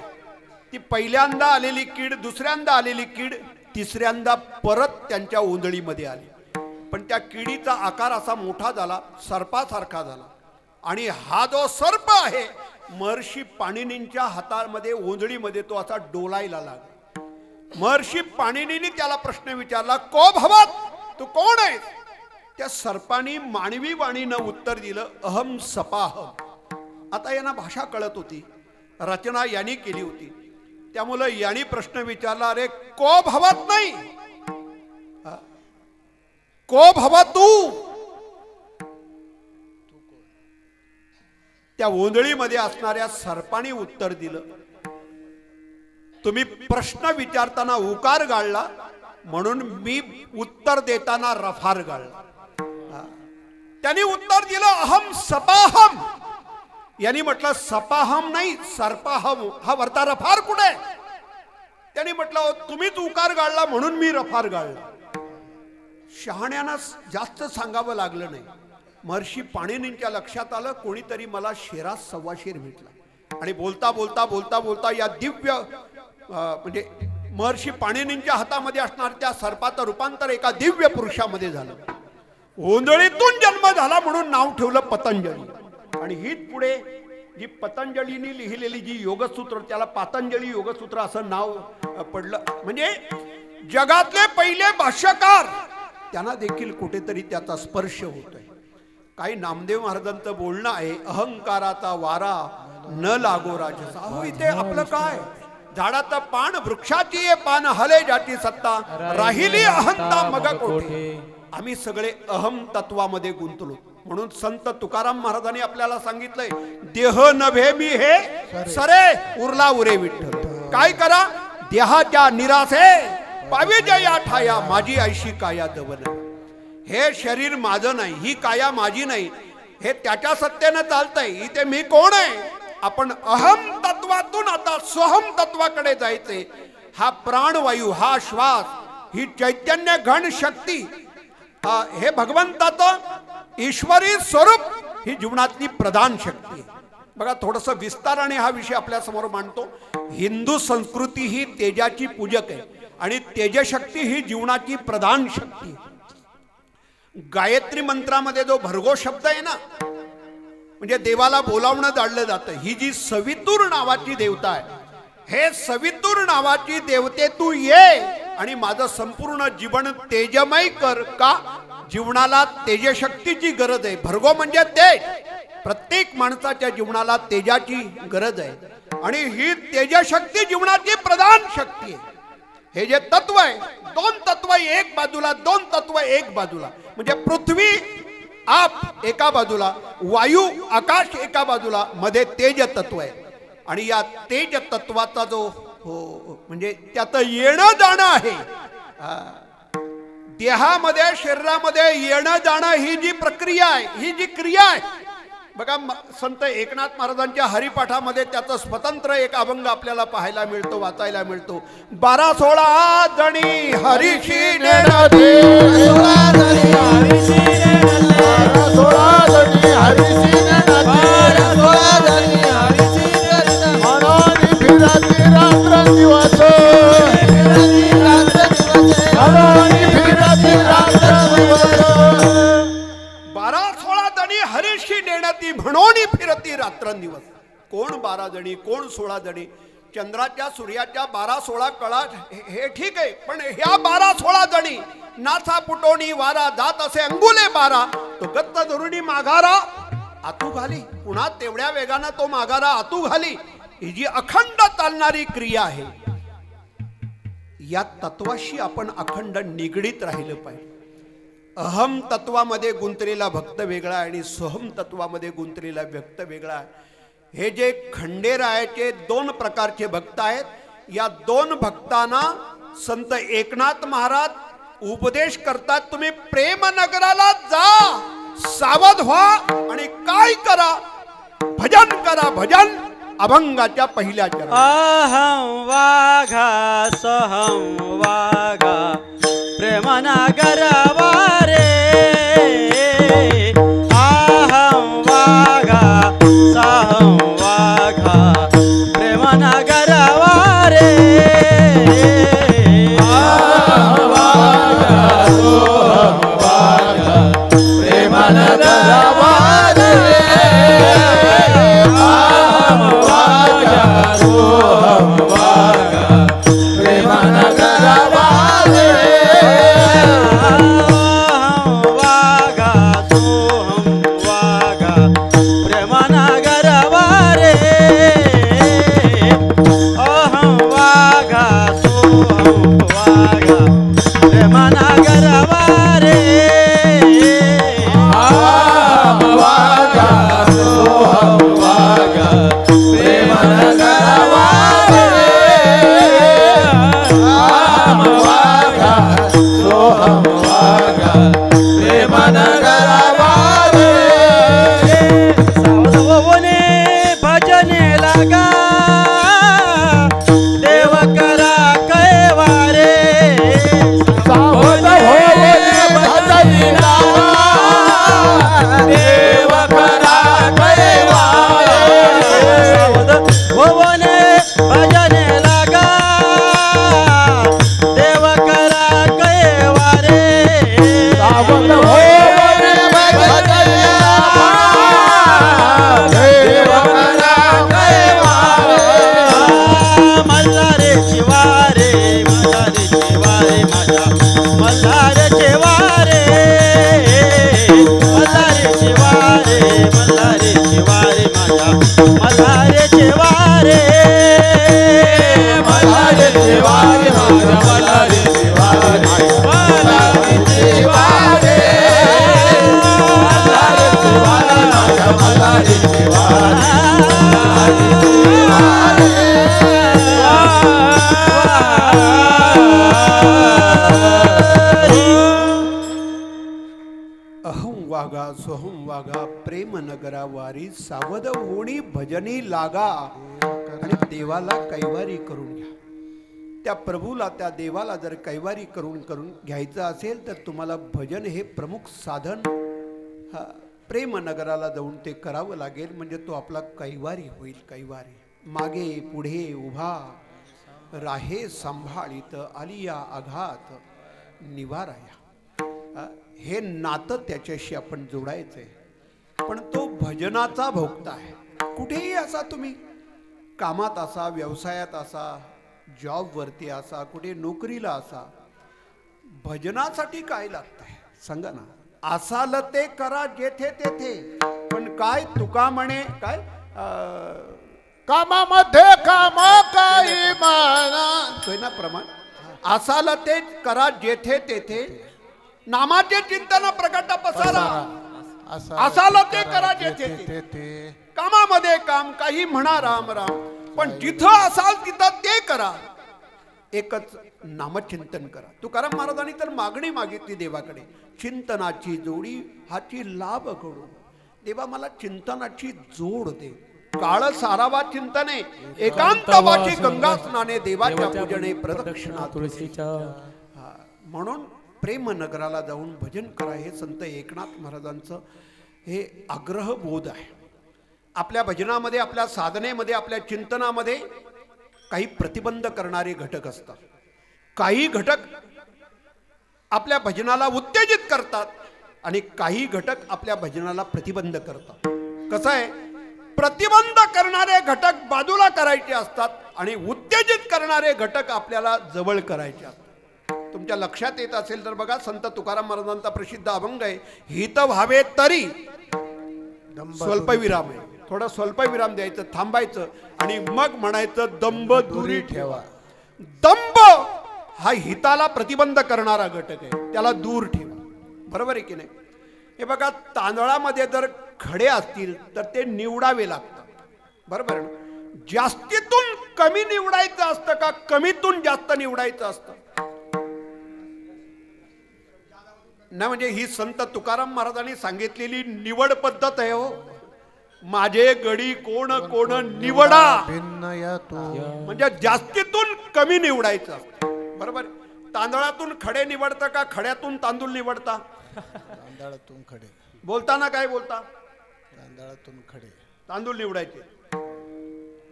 ती पहिल्यांदा आलेली कीड, दुसऱ्यांदा आलेली कीड, तिसऱ्यांदा परत त्यांच्या ओंजळीमध्ये आली. पण त्या किडीचा आकार असा मोठा झाला, सर्पासारखा झाला. आणि हा जो सर्प आहे महर्षी पाणिनींच्या हातामध्ये ओंजळीमध्ये तो असा डोलायला लागला. महर्षी पाणिनींनी त्याला प्रश्न विचारला, को भवत, तू कोण आहेस? त्या सर्पानी मानवी वाणीनं उत्तर दिलं, अहम सपाहम. आता यांना भाषा कळत होती, रचना यांनी केली होती, त्यामुळे यांनी प्रश्न विचारला, अरे को भवत नाही, को भव तू. त्या ओंजळीमध्ये असणाऱ्या सर्पानी उत्तर दिलं, तुम्ही प्रश्न विचारताना उकार गाळला म्हणून मी उत्तर देताना रफार गाळला. त्यांनी उत्तर दिलं, अहम सपाहम. यांनी म्हटलं सपाहम नाही सर्पाहम, हा वरता रफार कुठे? त्यांनी म्हटलं तुम्हीच उकार गाळला म्हणून मी रफार गाळला. शहाण्यानं जास्त सांगावं लागलं नाही. महर्षी पाणिनींच्या लक्षात आलं, कोणीतरी मला शेरात सव्वाशेर भेटला. आणि बोलता बोलता बोलता बोलता या दिव्य म्हणजे महर्षी पाणिनींच्या हातामध्ये असणार त्या सर्पाचं रूपांतर एका दिव्य पुरुषामध्ये झालं. ओंजळीतून जन्म झाला म्हणून नाव ठेवलं पतंजली. आणि हीच पुढे जी पतंजलींनी लिहिलेली जी योगसूत्र, त्याला पातंजली योगसूत्र असं नाव पडलं. म्हणजे जगातले पहिले भाष्यकार, त्यांना देखील कुठेतरी त्याचा स्पर्श होतोय. काही नामदेव महाराजांचं बोलणं आहे, अहंकाराचा वारा न लागो राजसा. अहो इथे आपलं काय, झाडाचं पान, वृक्षाची ये पान, हले जाती सत्ता, राहिली अहंता मग कोठे. आम्ही सगळे अहम तत्वामध्ये गुंतलो. म्हणून संत तुकाराम महाराजांनी आपल्याला सांगितलंय, देह नभे मी हे सरे उरला उरे विठ्ठल. काय करा, देहाच्या निरासे पावी जया ठाया, माझी ऐशी काया दवन. हे शरीर माझं नाही, ही काया माझी नाही, हे त्याच्या सत्तेनं चालतंय. इथे मी कोण आहे? आपण अहम तत्वातून आता सोहम तत्वाकडे जायचे. हा प्राणवायू, हा श्वास, ही चैतन्य घन शक्ती, हे भगवंताचं ईश्वरी स्वरूप, ही जीवनातली प्रधान शक्ती. बघा थोडंसं विस्ताराने हा विषय आपल्या समोर मांडतो. हिंदू संस्कृती ही तेजाची पूजक आहे आणि तेजशक्ती ही जीवनाची प्रधान शक्ती. गायत्री मंत्रामध्ये जो भर्गो शब्द आहे ना, म्हणजे देवाला बोलावणं जाणलं जातं. ही जी सवितूर नावाची देवता आहे, हे सवितूर नावाची देवते तू ये आणि माझं संपूर्ण जीवन तेजमय कर. का? जीवनाला तेजशक्तीची गरज आहे. भर्गो म्हणजे तेज. प्रत्येक माणसाच्या जीवनाला तेजाची गरज आहे आणि ही तेजशक्ती जीवनाची प्रधान शक्ती आहे. हे जे तत्व आहे, दोन तत्व एक बाजूला, दोन तत्व एक बाजूला, म्हणजे पृथ्वी आप एका बाजूला, वायू आकाश एका बाजूला, मध्ये तेज तत्व आहे. आणि या तेज तत्वाचा जो म्हणजे त्यात येणं जाणं आहे, देहामध्ये शरीरामध्ये येणं जाणं ही जी प्रक्रिया आहे, ही जी क्रिया आहे. बघा संत एकनाथ महाराजांच्या हरिपाठामध्ये त्याचं स्वतंत्र एक अभंग आपल्याला पाहायला मिळतो, वाचायला मिळतो. 12-16 जणी हरीशी नेणती, 12-16 जणी हरीशी नेणती, 12-16 जणी हरीशी नेणती, 12-16 जणी हरीशी नेणती, म्हणून फिरती रात्रंदिवस, म्हणून फिरती रात्रंदिवस. 12-16 जणी हरीशी नेणती, म्हणून फिरती रात्रंदिवस. कोण 12 जणी, कोण 16 जणी? चंद्राच्या सूर्याच्या 12-16 कळा हे ठीक आहे, पण ह्या 12-16 जणी नाथा पुटोनी वारा जात असे अंगुले 12, तो गत्त धरुणी माघारा आतू घाली. पुन्हा तेवढ्या वेगानं तो माघारा आतू घाली. ही जी अखंड चालणारी क्रिया आहे, या तत्वाशी आपण अखंड निगडीत राहिलं पाहिजे. अहम तत्वामध्ये गुंतलेला भक्त वेगळा आणि सोहम तत्वामध्ये गुंतलेला व्यक्त वेगळा. हे जे खंडेरायाचे 2 प्रकारचे भक्त आहेत, या 2 भक्तांना संत एकनाथ महाराज उपदेश करतात. तुम्ही प्रेमनगराला जा, सावध व्हा आणि काय करा? भजन करा. भजन अभंगाच्या पहिल्या चरणात. अहं वाघा सोहं वाघा प्रेमनगर वारे, अहं वाघा सोहं वाघा प्रेमनगर वारे, अहं वाघा सोहं वाघा प्रेमनगर वारे, अहं वाघा सोहं वाघा प्रेमनगर वारे, नगरा वारी सावध होणी भजनी लागा आणि देवाला कैवारी करून घ्या. त्या प्रभूला त्या देवाला जर कैवारी करून घ्यायचं असेल तर तुम्हाला भजन हे प्रमुख साधन प्रेमनगराला जाऊन ते करावं लागेल, म्हणजे तो आपला कैवारी होईल. कैवारी मागे पुढे उभा राहे सांभाळीत आलिया आघात निवाराया. हे नातं त्याच्याशी आपण जोडायचंय. पण तो भजनाचा भोक्ता आहे. कुठेही असा, तुम्ही कामात असा, व्यवसायात असा, जॉबवरती असा, कुठे नोकरीला असा, भजनासाठी काय लागतंय सांगा ना. असाल ते करा जेथे तेथे, पण काय तुका म्हणे काय कामामध्ये काम काही माना ना प्रमाण. असाल ते करा जेथे तेथे, नामाचे चिंतन प्रकट पसारा. असाल ते करा जेथे तेथे, कामामध्ये काम काही म्हणा राम राम, पण जिथं असाल तिथं ते करा. एकच नामचिंतन करा. तुकाराम महाराजांनी तर मागणी मागितली देवाकडे, चिंतनाची जोडी हाची लाभ करू. देवा मला चिंतनाची जोड दे. काळ सारावा चिंतने, एकांतवाची गंगा स्नाने, देवाच्या पूजने प्रदक्षिणा तुळशीच्या. म्हणून प्रेमनगराला जाऊन भजन करा, हे संत एकनाथ महाराजांचं हे आग्रह बोध आहे. आपल्या भजनामध्ये, आपल्या साधनेमध्ये, आपल्या चिंतनामध्ये काही प्रतिबंध करणारे घटक असतात. काही घटक आपल्या भजनाला उत्तेजित करतात आणि काही घटक आपल्या भजनाला प्रतिबंध करतात. कसं आहे, प्रतिबंध करणारे घटक बाजूला करायचे असतात आणि उत्तेजित करणारे घटक आपल्याला जवळ करायचे असतात. तुमच्या लक्षात येत असेल तर बघा, संत तुकाराम महाराजांचा प्रसिद्ध अभंग आहे, हित व्हावे तरी स्वल्पविराम आहे. थोडा स्वल्पविराम द्यायचं, थांबायचं आणि मग म्हणायचं दंभ दुरी ठेवा. दंभ हा हिताला प्रतिबंध करणारा घटक आहे, त्याला दूर ठेवा. बरोबर आहे की नाही. हे बघा, तांदळामध्ये जर खडे असतील तर ते निवडावे लागतात. बरोबर आहे ना. जास्तीतून कमी निवडायचं असतं का कमीतून जास्त निवडायचं असतं ना. म्हणजे ही संत तुकाराम महाराजांनी सांगितलेली निवड पद्धत आहे. हो, माझे गडी कोण कोण निवडा, म्हणजे जास्तीतून कमी निवडायचं असतं. बरोबर. तांदळातून खडे निवडता का खड्यातून तांदूळ निवडता? तांदळातून खडे. बोलताना काय बोलता? तांदळातून खडे. तांदूळ निवडायचे.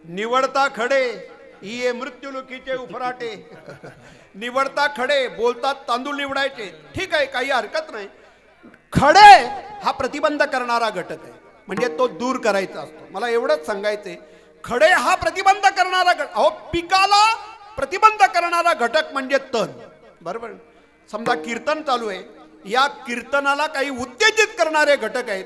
निवडता खडे ये मृत्यूलोकीचे उफराटे. निवडता खडे, बोलतात तांदूळ निवडायचे. ठीक आहे, काही हरकत नाही. खडे हा प्रतिबंध करणारा घटक आहे, म्हणजे तो दूर करायचा असतो. मला एवढंच सांगायचंय, खडे हा प्रतिबंध करणारा घटक. अहो, पिकाला प्रतिबंध करणारा घटक म्हणजे तण. बरोबर. समजा कीर्तन चालू आहे, या कीर्तनाला काही उत्तेजित करणारे घटक आहेत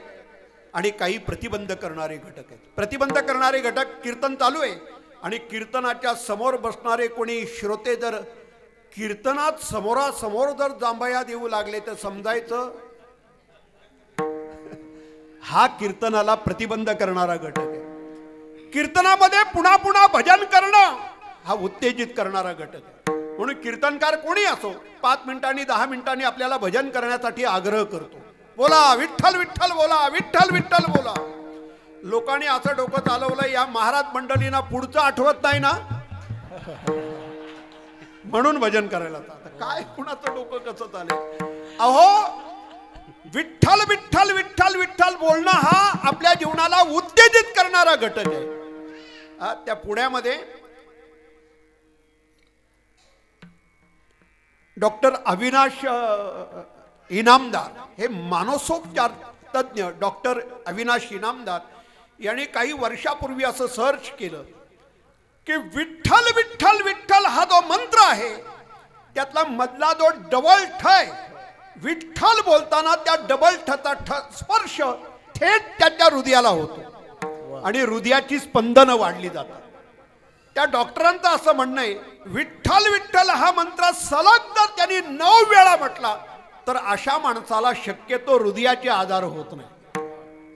आणि काही प्रतिबंध करणारे घटक आहेत. प्रतिबंध करणारे घटक, कीर्तन चालू आहे आणि कीर्तनाच्या समोर बसणारे कोणी श्रोते जर कीर्तनात समोरासमोर जर जांभया देऊ लागले तर समजायचं हा कीर्तनाला प्रतिबंध करणारा घटक आहे. कीर्तनामध्ये पुन्हा पुन्हा भजन करणं हा उत्तेजित करणारा घटक आहे. म्हणून कीर्तनकार कोणी असो, 5 मिनिटांनी 10 मिनिटांनी आपल्याला भजन करण्यासाठी आग्रह करतो. बोला विठ्ठल विठ्ठल बोला, विठ्ठल विठ्ठल बोला. लोकांनी असं डोकं चालवलं, या महाराज मंडळींना पुढचं आठवत नाही ना, म्हणून भजन करायला. काय कुणाचं डोकं कसं चालेल? अहो, विठ्ठल विठ्ठल विठ्ठल विठ्ठल बोलणं हा आपल्या जीवनाला उत्तेजित करणारा घटक आहे. त्या पुण्यामध्ये डॉक्टर अविनाश इनामदार, हे मानसोपचार तज्ञ डॉक्टर अविनाश इनामदार यांनी काही वर्षापूर्वी असं सर्च केलं की विठ्ठल विठ्ठल विठ्ठल हा जो मंत्र आहे त्यातला मधला जो डबल ठ आहे, विठ्ठल बोलताना त्या डबल ठचा स्पर्श थेट त्याच्या हृदयाला होतो आणि हृदयाची स्पंदनं वाढली जातात. त्या डॉक्टरांचं असं म्हणणं आहे, विठ्ठल विठ्ठल हा मंत्र सलग जर त्यांनी 9 वेळा म्हटला तर अशा माणसाला शक्यतो हृदयाचे आजार होत नाही,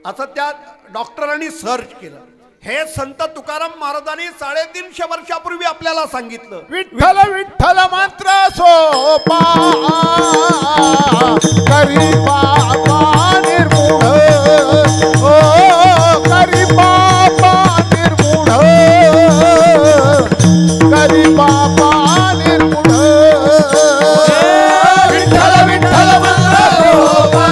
असं त्या डॉक्टरांनी सर्च केलं. हे संत तुकाराम महाराजांनी 350 वर्षापूर्वी आपल्याला सांगितलं. विठ्ठल विठ्ठल मंत्र सोपा करी बाबा निर्मूढ, ओ करी बाबा निर्मूढ, करी बाबा निर्मूढ. विठ्ठल विठ्ठल मंत्र सोपा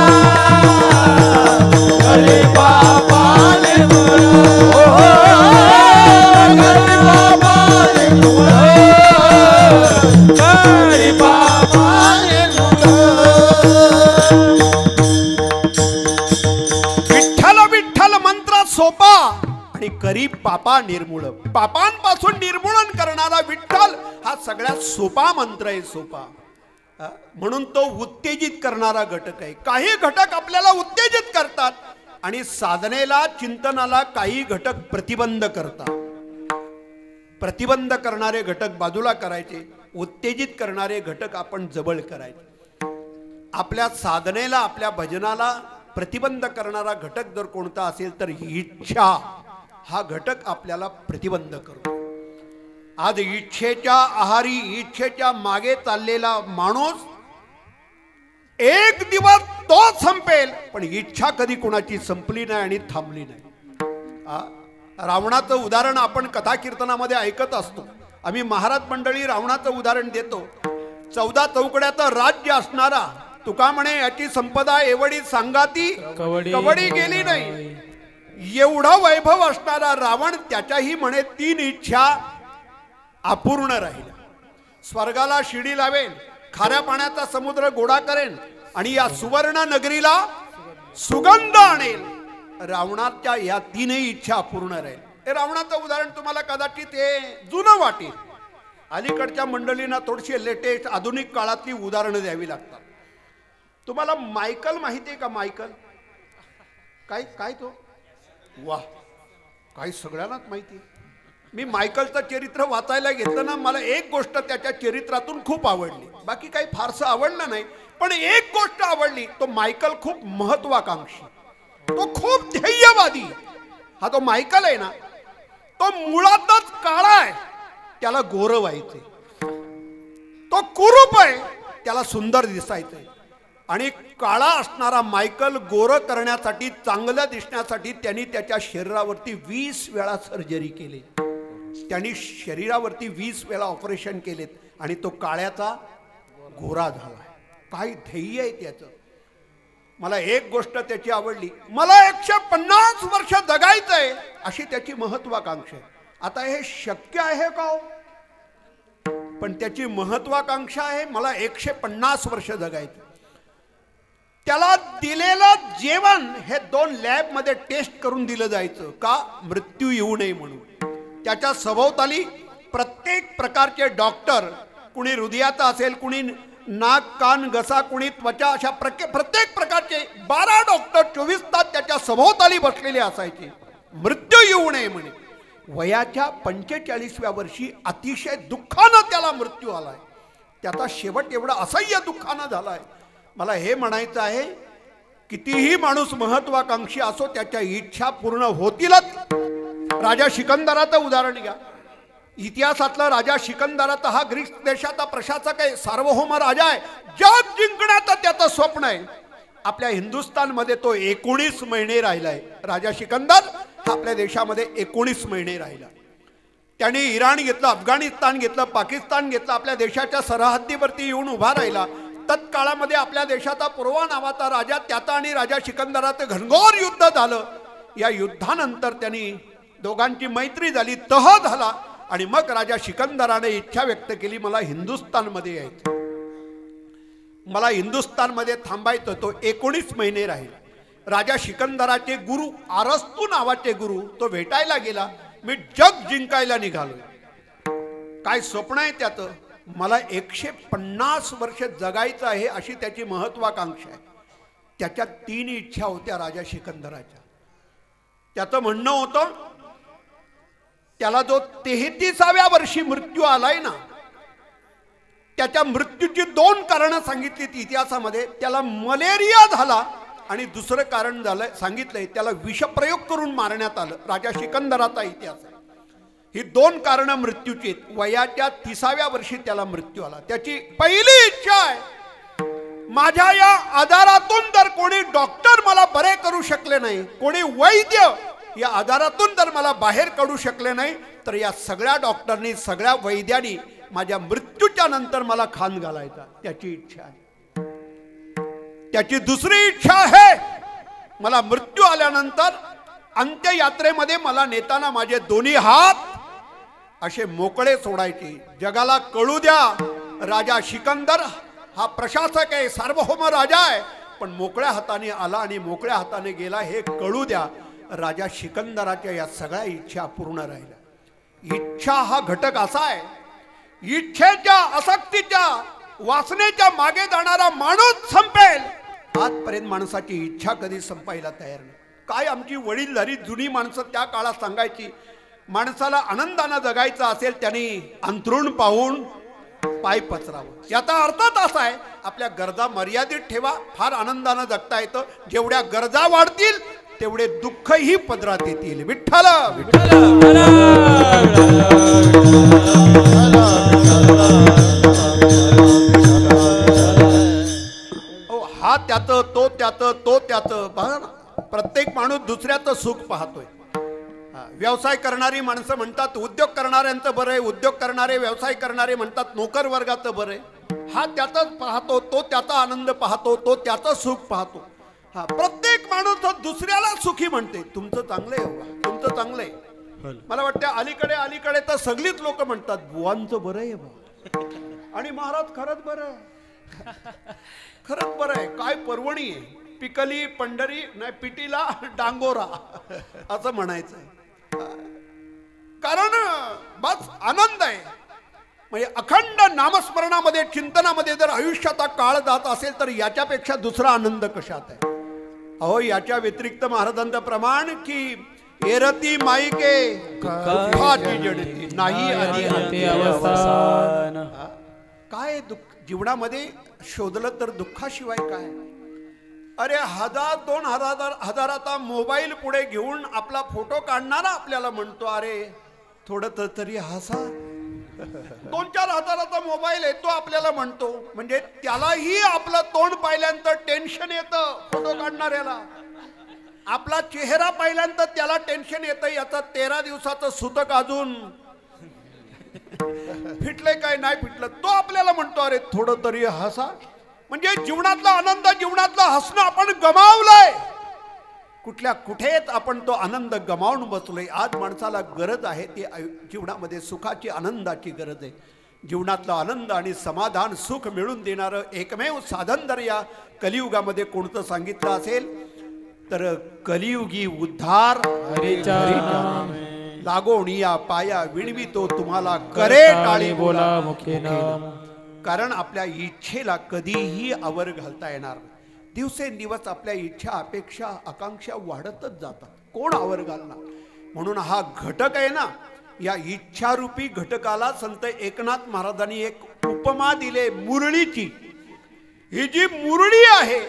सोपा आणि करी पापा निर्मूळ. पापांपासून निर्मूलन करणारा विठ्ठल हा सगळ्यात सोपा मंत्र आहे, सोपा. म्हणून तो उत्तेजित करणारा घटक आहे. काही घटक आपल्याला उत्तेजित करतात आणि साधनेला चिंतनाला काही घटक प्रतिबंध करतात. प्रतिबंध करणारे घटक बाजूला करायचे, उत्तेजित करणारे घटक आपण जवळ करायचे. आपल्या साधनेला आपल्या भजनाला प्रतिबंध करणारा घटक जर कोणता असेल तर इच्छा हा घटक आपल्याला प्रतिबंध करतो. आज इच्छेच्या आहारी इच्छेच्या मागे चाललेला माणूस एक दिवस तो संपेल, पण इच्छा कधी कोणाची संपली नाही आणि थांबली नाही. रावणाचं उदाहरण आपण कथा कीर्तनामध्ये ऐकत असतो. आम्ही महाराज मंडळी रावणाचं उदाहरण देतो. 14 चौकड्याचं राज्य असणारा, तुका म्हणे याची संपदा एवढी सांगाती कवडी गेली नाही. एवढा वैभव असणारा रावण, त्याच्याही म्हणे 3 इच्छा अपूर्ण राहिल्या. स्वर्गाला शिडी लावेल, खाऱ्या पाण्याचा समुद्र गोडा करेन आणि या सुवर्ण नगरीला सुगंध आणेल. रावणाच्या या 3ही इच्छा अपूर्ण राहील. हे रावणाचं उदाहरण तुम्हाला कदाचित हे जुनं वाटेल. अलीकडच्या मंडळींना थोडीशी लेटेस्ट आधुनिक काळातली उदाहरणं द्यावी लागतात. तुम्हाला मायकल माहिती आहे का? मायकल काय काय तो? वाह, काही सगळ्यांनाच माहिती. मी मायकलचं चरित्र वाचायला घेतलं ना, मला एक गोष्ट त्याच्या चरित्रातून खूप आवडली. बाकी काही फारसं आवडलं नाही, पण एक गोष्ट आवडली. तो मायकल खूप महत्वाकांक्षी, तो खूप ध्येयवादी. हा तो मायकल आहे ना, तो मुळातच काळा आहे, त्याला गोरं व्हायचंय. तो कुरूप आहे, त्याला सुंदर दिसायचंय. आणि काळा असणारा मायकल गोरं करण्यासाठी, चांगलं दिसण्यासाठी त्यांनी त्याच्या शरीरावरती 20 वेळा सर्जरी केली. त्यांनी शरीरावरती 20 वेळा ऑपरेशन केलेत आणि तो काळ्याचा गोरा झाला. काय ध्येय आहे त्याचं. मला एक गोष्ट त्याची आवडली. मला 150 वर्ष जगायचंय अशी त्याची महत्वाकांक्षा आहे. आता हे शक्य आहे का हो? पण त्याची महत्वाकांक्षा आहे, मला 150 वर्ष जगायचं. त्याला दिलेलं जेवण हे 2 लॅबमध्ये टेस्ट करून दिलं जायचं. का? मृत्यू येऊ नये म्हणून. त्याच्या सभोवताली प्रत्येक प्रकारचे डॉक्टर, कुणी हृदयाचा असेल, कुणी नाक कान घसा, कुणी त्वचा, अशा प्रत्येक प्रकारचे 12 डॉक्टर 24 तास त्याच्या सभोवताली बसलेले असायचे. मृत्यू येऊ नये म्हणे. वयाच्या 45व्या वर्षी अतिशय दुःखानं त्याला मृत्यू आलाय. त्याचा शेवट एवढा असह्य दुःखानं झालाय. मला हे म्हणायचं आहे, कितीही माणूस महत्वाकांक्षी असो, त्याच्या इच्छा पूर्ण होतीलच. राजा सिकंदराचं उदाहरण घ्या. इतिहासातला राजा सिकंदराचा हा ग्रीक देशाचा प्रशासक आहे, सार्वभौम राजा आहे. जग जिंकण्याचं त्याचं स्वप्न आहे. आपल्या हिंदुस्थानमध्ये तो 19 महिने राहिलाय. राजा सिकंदर हा आपल्या देशामध्ये 19 महिने राहिला. त्याने इराण घेतलं, अफगाणिस्तान घेतलं, पाकिस्तान घेतलं. आपल्या देशाच्या सरहद्दीवरती येऊन उभा राहिला. तत्काळामध्ये आपल्या देशाचा पूर्वा नावाचा राजा, त्याचा आणि राजा सिकंदराचं घनघोर युद्ध झालं. या युद्धानंतर त्यांनी दोघांची मैत्री झाली, तह झाला. आणि मग राजा सिकंदराने इच्छा व्यक्त केली, मला हिंदुस्थानमध्ये यायचं, मला हिंदुस्थानमध्ये थांबायचं. तो 19 महिने राहील. राजा सिकंदराचे गुरु अरस्तू नावाचे गुरु तो भेटायला गेला. मी जग जिंकायला निघालोय. काय स्वप्न आहे त्याचं? मला 150 वर्ष जगायचं आहे अशी त्याची महत्वाकांक्षा आहे. त्याच्या 3 इच्छा होत्या राजा सिकंदराच्या. त्याचं म्हणणं होतं, त्याला जो 33व्या वर्षी मृत्यू आलाय ना, त्याच्या मृत्यूची 2 कारणं सांगितली इतिहासामध्ये. त्याला मलेरिया झाला आणि दुसरं कारण झालं सांगितलंय, त्याला विषप्रयोग करून मारण्यात आलं. राजा सिकंदराचा इतिहास आहे. ही 2 कारणं मृत्यूची आहेत. वयाच्या 30व्या वर्षी त्याला मृत्यू आला. त्याची पहिली इच्छा आहे, माझ्या या आजारातून जर कोणी डॉक्टर मला बरे करू शकले नाही, कोणी वैद्य या आजारातून जर मला बाहेर काढू शकले नाही, तर या सगळ्या डॉक्टरनी, सगळ्या वैद्यांनी माझ्या मृत्यूच्या नंतर मला खान घालायचा. त्याची इच्छा आहे. त्याची दुसरी इच्छा आहे, मला मृत्यू आल्यानंतर अंत्ययात्रेमध्ये मला नेताना माझे 2 हात असे मोकळे सोडायचे. जगाला कळू द्या, राजा सिकंदर हा प्रशासक आहे, सार्वभौम राजा आहे, पण मोकळ्या हाताने आला आणि मोकळ्या हाताने गेला, हे कळू द्या. राजा सिकंदराच्या या सगळ्या इच्छा पूर्ण राहिल्या. इच्छा हा घटक असा आहे, इच्छेच्या आसक्तीच्या वासनेच्या मागे जाणारा माणूस संपेल. आजपर्यंत माणसाची इच्छा कधी संपायला तयार नाही. काय आमची वडीलधारी जुनी माणसं त्या काळात सांगायची, माणसाला आनंदानं जगायचं असेल त्यांनी अंथरूण पाहून पाय पचरावं. याचा अर्थच असा आहे, आपल्या गरजा मर्यादित ठेवा, फार आनंदानं जगता येतं. जेवढ्या गरजा वाढतील तेवढे दुःखही पदरात येतील. विठ्ठल हा त्याचं, तो त्याचं, तो त्याचं. बघा ना, प्रत्येक माणूस दुसऱ्याचं सुख पाहतोय. व्यवसाय करणारी माणसं म्हणतात उद्योग करणाऱ्यांचं बरं आहे, उद्योग करणारे व्यवसाय करणारे म्हणतात नोकर वर्गाचं बरं आहे. हा त्याचाच पाहतो, तो त्याचा आनंद पाहतो, तो त्याचं सुख पाहतो. हा प्रत्येक माणूस दुसऱ्याला सुखी म्हणते. तुमचं चांगलं आहे बाबा, तुमचं चांगलं आहे. मला वाटतं अलीकडे तर सगळीच लोक म्हणतात बुवांचं बरं आहे बाबा, आणि महाराज खरंच बरं आहे, खरंच बरं आहे. काय पर्वणी आहे, पिकली पंढरी नाही पिटीला डांगोरा असं म्हणायचं आहे. कारण बस आनंद आहे. म्हणजे अखंड नामस्मरणामध्ये चिंतनामध्ये जर आयुष्याचा काळ जात असेल तर याच्यापेक्षा दुसरा आनंद कशात आहे. अहो याच्या व्यतिरिक्त महाराजांचं प्रमाण की एरती माईके दुःखाची जडती नाही आधी अवसान. काय दुःख जीवनामध्ये शोधलं तर दुःखाशिवाय काय. अरे 1000-2000 हजाराचा मोबाईल पुढे घेऊन आपला फोटो काढणारा आपल्याला म्हणतो अरे थोडं तरी हसा. 2-4 हजाराचा मोबाईल आहे तो आपल्याला म्हणतो. म्हणजे त्यालाही आपलं तोंड पाहिल्यानंतर टेन्शन येतं. फोटो काढणाऱ्याला आपला चेहरा पाहिल्यानंतर त्याला टेन्शन येतं, याचा 13 दिवसाचं सुतक अजून फिटले काय नाही फिटलं. तो आपल्याला म्हणतो अरे थोडं तरी हसा. म्हणजे जीवनातला आनंद, जीवनातलं हसणं आपण गमावलंय. कुठेच आपण तो आनंद गमावून बसलोय. आज माणसाला गरज आहे ती जीवनामध्ये सुखाची, आनंदाची गरज आहे. जीवनातला आनंद आणि समाधान, सुख मिळून देणारं एकमेव साधन जर या कलियुगामध्ये कोणतं सांगितलं असेल तर कलियुगी उद्धार हरीचा लागोनिया पाया विणवितो तुम्हाला करे टाळी बोला मुखेनं. कारण आपल्या इच्छेला कधीही आवर घालता येणार. दिवसेंदिवस आपल्या इच्छा, अपेक्षा, आकांक्षा वाढतच जातात. कोण आवर घालणार. म्हणून हा घटक आहे ना, या इच्छारूपी घटकाला संत एकनाथ महाराजांनी एक उपमा दिले मुरळीची. ही जी मुरळी आहे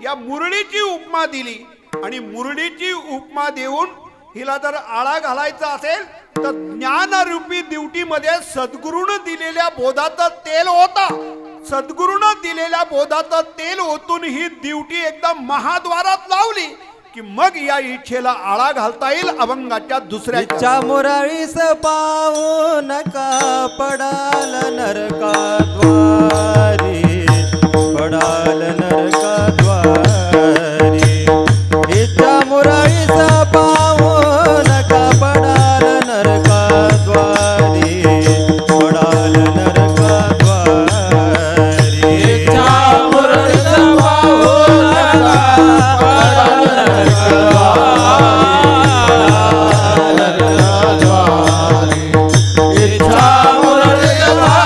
या मुरळीची उपमा दिली. आणि मुरळीची उपमा देऊन हिला जर आळा घालायचा असेल तर ज्ञानरूपी दिवटीमध्ये सद्गुरूनं दिलेल्या बोधाचं तेल होता. सद्गुरूनं दिलेल्या बोधाचं तेल ओतून ही दिवटी एकदा महाद्वारात लावली की मग या इच्छेला आळा घालता येईल. अभंगाच्या दुसऱ्या इच्छा मुरळीस पाहू नका पडाल नरकाद्वारी, पडाल नरकाद्वारी. इच्छा मुरळीस पाहू नका पडाल नरकाद्वारी, पडाल नरकाद्वारी. इच्छा मुरळीस पाहू नका पडाल नरकाद्वारी. इच्छा मुरळीस पाहू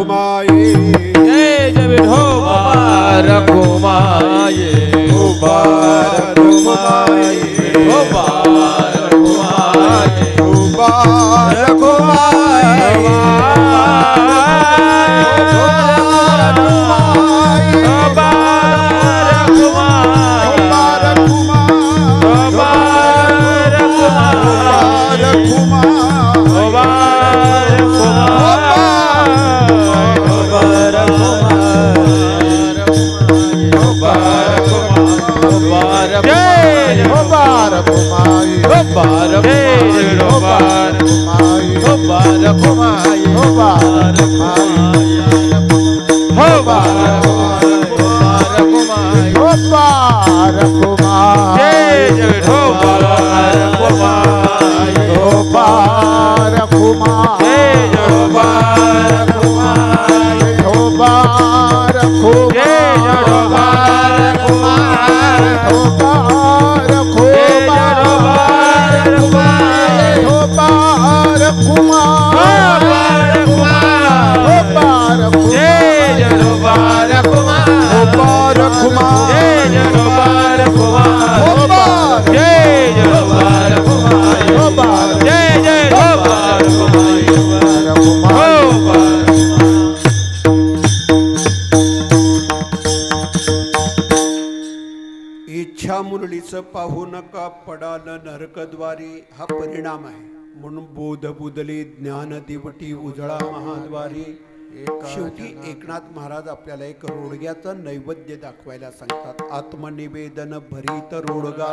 रखुमाये जय जय विठोबा रखुमाये विठोबा रखुमाये विठोबा रखुमाये विठोबा रखुमाये इच्छा मुरळीचं पाहू नका पडाल नरकद्वारी हा परिणाम आहे. म्हणून बोध बुदली ज्ञान दिवटी उजळा महाद्वारी. शेवटी एकनाथ महाराज आपल्याला एक रोडग्याचं नैवेद्य दाखवायला सांगतात. आत्मनिवेदन भरीत रोडगा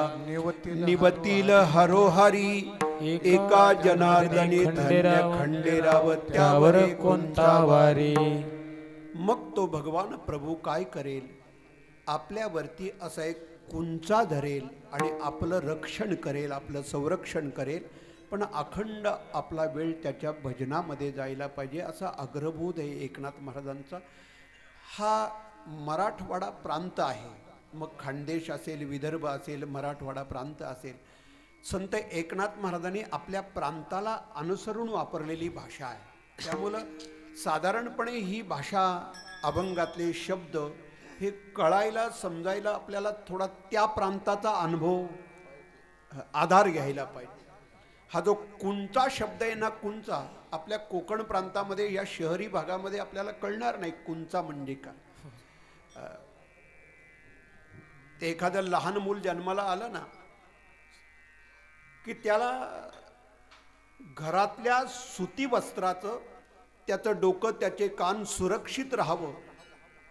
निवतील हरोहरी एका जनार्दनी धन्य खंडेराव त्यावर कोणता वारी. मग तो भगवान प्रभू काय करेल, आपल्यावरती असा एक कुंचा धरेल आणि आपलं रक्षण करेल, आपलं संरक्षण करेल. पण अखंड आपला वेळ त्याच्या भजनामध्ये जायला पाहिजे असा अग्रबोध आहे एकनाथ महाराजांचा. हा मराठवाडा प्रांत आहे, मग खानदेश असेल, विदर्भ असेल, मराठवाडा प्रांत असेल. संत एकनाथ महाराजांनी आपल्या प्रांताला अनुसरून वापरलेली भाषा आहे. त्यामुळं साधारणपणे ही भाषा, अभंगातले शब्द हे कळायला समजायला आपल्याला थोडा त्या प्रांताचा अनुभव आधार घ्यायला पाहिजे. हा जो कुंचा शब्द आहे ना, कुंचा आपल्या कोकण प्रांतामध्ये या शहरी भागामध्ये आपल्याला कळणार नाही कुंचा म्हणजे काय. ते एखादं लहान मूल जन्माला आलं ना की त्याला घरातल्या सुती वस्त्राचं त्याचं डोकं, त्याचे कान सुरक्षित राहावं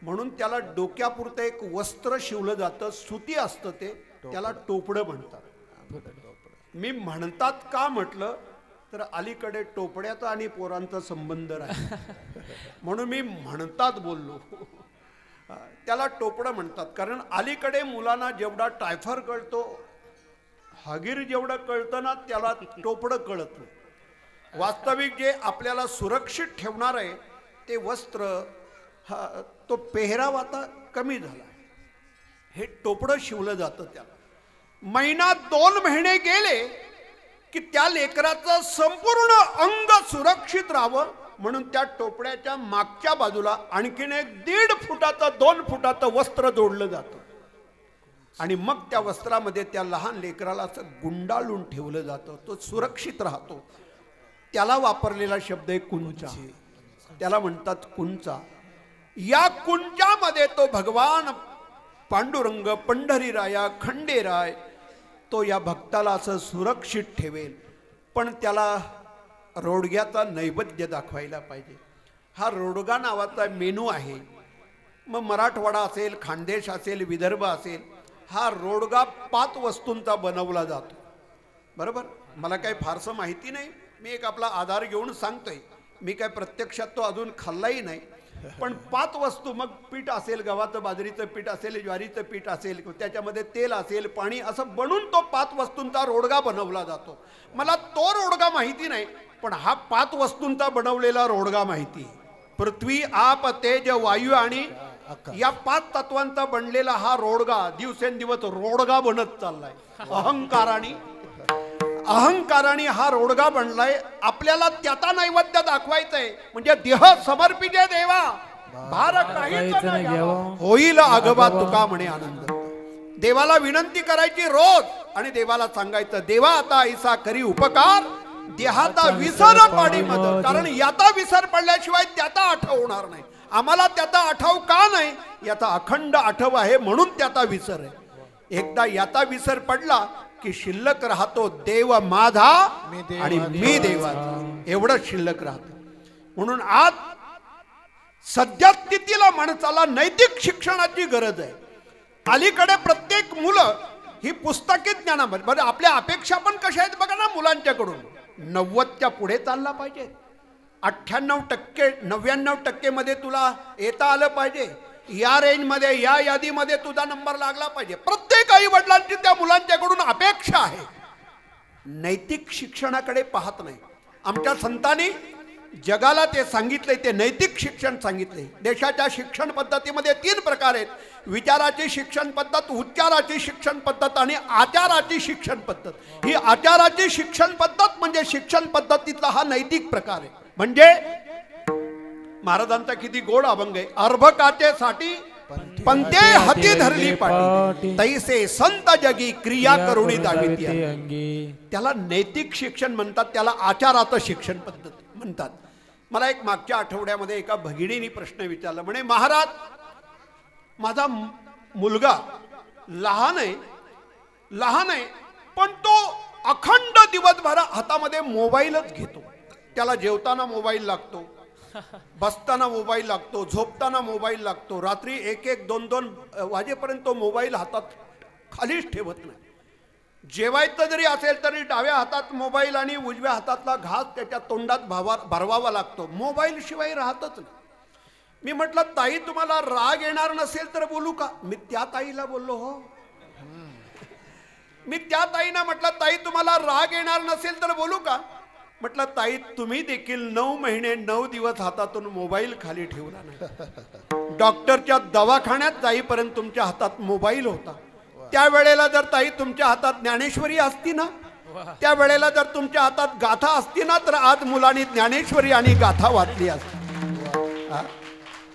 म्हणून त्याला डोक्यापुरतं एक वस्त्र शिवलं जातं, सुती असतं ते, त्याला टोपडं म्हणतात. मी म्हणतात का म्हटलं तर अलीकडे टोपड्याचा आणि पोरांचा संबंध राहिला म्हणून मी म्हणतात बोललो. त्याला टोपडं म्हणतात कारण अलीकडे मुलांना जेवढा टायफर कळतो, हगीर जेवढं कळतं ना, त्याला टोपडं कळत नाही. वास्तविक जे आपल्याला सुरक्षित ठेवणार आहे ते वस्त्र, तो पेहराव आता कमी झाला. हे टोपडं शिवलं जातं त्याला. महिना 2 महिने गेले की त्या लेकराचं संपूर्ण अंग सुरक्षित राहावं म्हणून त्या टोपड्याच्या मागच्या बाजूला आणखीन एक 1.5 फुटाचं 2 फुटाचं वस्त्र जोडलं जातं आणि मग त्या वस्त्रामध्ये त्या लहान लेकराला असं गुंडाळून ठेवलं जातं, तो सुरक्षित राहतो. त्याला वापरलेला शब्द आहे कुंचा. त्याला म्हणतात कुंचा. या कुंचामध्ये तो भगवान पांडुरंग, पंढरीराया, खंडेराय तो या भक्ताला असं सुरक्षित ठेवेल. पण त्याला रोडग्याचा नैवेद्य दाखवायला पाहिजे. हा रोडगा नावाचा मेनू आहे. मग मराठवाडा असेल, खानदेश असेल, विदर्भ असेल, हा रोडगा 5 वस्तूंचा बनवला जातो. बरोबर. मला काही फारसं माहिती नाही, मी एक आपला आधार घेऊन सांगतोय. मी काय प्रत्यक्षात तो अजून खाल्लाही नाही. पण 5 वस्तू, मग पीठ असेल, गव्हाचं बाजरीचं पीठ असेल, ज्वारीचं पीठ असेल, त्याच्यामध्ये तेल असेल, पाणी, असं बनून तो 5 वस्तूंचा रोडगा बनवला जातो. मला तो रोडगा माहिती नाही, पण हा 5 वस्तूंचा बनवलेला रोडगा माहिती. पृथ्वी, आप, तेज, वायू आणि या 5 तत्वांचा बनलेला हा रोडगा दिवसेंदिवस रोडगा बनत चाललाय. अहंकाराने अहंकाराने हा रोडगा बनलाय. आपल्याला त्याचा नैवेद्य दाखवायचंय म्हणजे देह समर्पिजे देवा भार काहीच न घ्यावा. होईल आगवा तुका म्हणे आनंद. देवाला विनंती करायची रोज आणि देवाला सांगायचं देवा आता ऐसा करी उपकार देहाचा विसर पाडी मदत. कारण याचा विसर पडल्याशिवाय त्याचा आठव होणार नाही. आम्हाला त्याचा आठव का नाही? याचा अखंड आठव आहे म्हणून त्याचा विसर आहे. एकदा याचा विसर पडला की शिल्लक राहतो देव माझा आणि मी देवाचा, एवढंच शिल्लक राहतो. म्हणून आज सध्या स्थितीला माणसाला नैतिक शिक्षणाची गरज आहे. अलीकडे प्रत्येक मुलं ही पुस्तकी ज्ञानामध्ये बरं आपल्या अपेक्षा पण कशा आहेत बघा ना मुलांच्याकडून. 90च्या पुढे चालला पाहिजे, 98% 99% मध्ये तुला येता आलं पाहिजे, या रेंजमध्ये या यादीमध्ये तुझा नंबर लागला पाहिजे. प्रत्येक आई वडिलांची त्या मुलांच्याकडून अपेक्षा आहे. नैतिक शिक्षणाकडे पाहत नाही. आमच्या संतांनी जगाला ते सांगितले, ते नैतिक शिक्षण सांगितले. देशाच्या शिक्षण पद्धतीमध्ये 3 प्रकार आहेत. विचाराची शिक्षण पद्धत, उच्चाराची शिक्षण पद्धत आणि आचाराची शिक्षण पद्धत. ही आचाराची शिक्षण पद्धत म्हणजे शिक्षण पद्धतीतला हा नैतिक प्रकार आहे. म्हणजे महाराजांचा किती गोड अभंग आहे. अर्भकाचे साठी पंते हाती धरली पाटी तैसे संत जगी क्रिया करुणी दाविती. त्याला नैतिक शिक्षण म्हणतात, त्याला आचाराचं शिक्षण पद्धत म्हणतात. मला एक मागच्या आठवड्यामध्ये एका भगिनीने प्रश्न विचारला. म्हणे महाराज माझा मुलगा लहान आहे पण तो अखंड दिवसभर हातामध्ये मोबाईलच घेतो. त्याला जेवताना मोबाईल लागतो, बसताना मोबाईल लागतो, झोपताना मोबाईल लागतो. रात्री 1-1, 2-2 वाजेपर्यंत तो मोबाईल हातात खालीच ठेवत नाही. जेवायचं जरी असेल तरी डाव्या हातात मोबाईल आणि उजव्या हातातला घास त्याच्या तोंडात भरवावा लागतो. मोबाईल शिवाय राहतच नाही. मी म्हटलं ताई तुम्हाला राग येणार नसेल तर बोलू का? मी त्या ताईला बोललो हो. मी त्या ताईना म्हटलं ताई तुम्हाला राग येणार नसेल तर बोलू का? म्हटलं ताई तुम्ही देखील 9 महिने 9 दिवस हातातून मोबाईल खाली ठेवला नाही. डॉक्टरच्या दवाखान्यात जाईपर्यंत तुमच्या हातात मोबाईल होता. त्यावेळेला जर ताई तुमच्या हातात ज्ञानेश्वरी असती ना, त्यावेळेला जर तुमच्या हातात गाथा असती ना, तर आज मुलांनी ज्ञानेश्वरी आणि गाथा वाचली असती.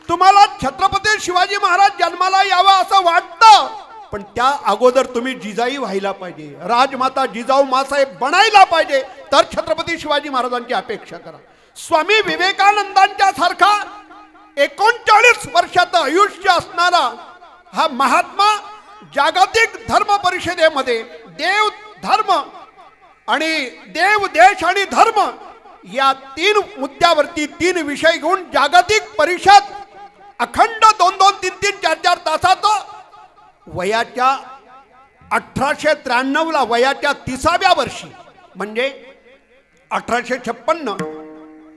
तुम्हाला छत्रपती शिवाजी महाराज जन्माला यावा असं वाटतं, पण त्या अगोदर तुम्ही जिजाई व्हायला पाहिजे, राजमाता जिजाऊ मासाहेब बनायला पाहिजे, तर छत्रपती शिवाजी महाराजांची अपेक्षा करा. स्वामी विवेकानंदांच्या सारखा 39 वर्षाचं आयुष्य असणारा हा महात्मा जागतिक धर्म परिषदेमध्ये देव धर्म आणि देव देश आणि धर्म या 3 मुद्द्यावरती 3 विषय घेऊन जागतिक परिषद अखंड 2-2, 3-3, 4-4 तासाचं वयाच्या 1893ला वयाच्या 30व्या वर्षी म्हणजे 1856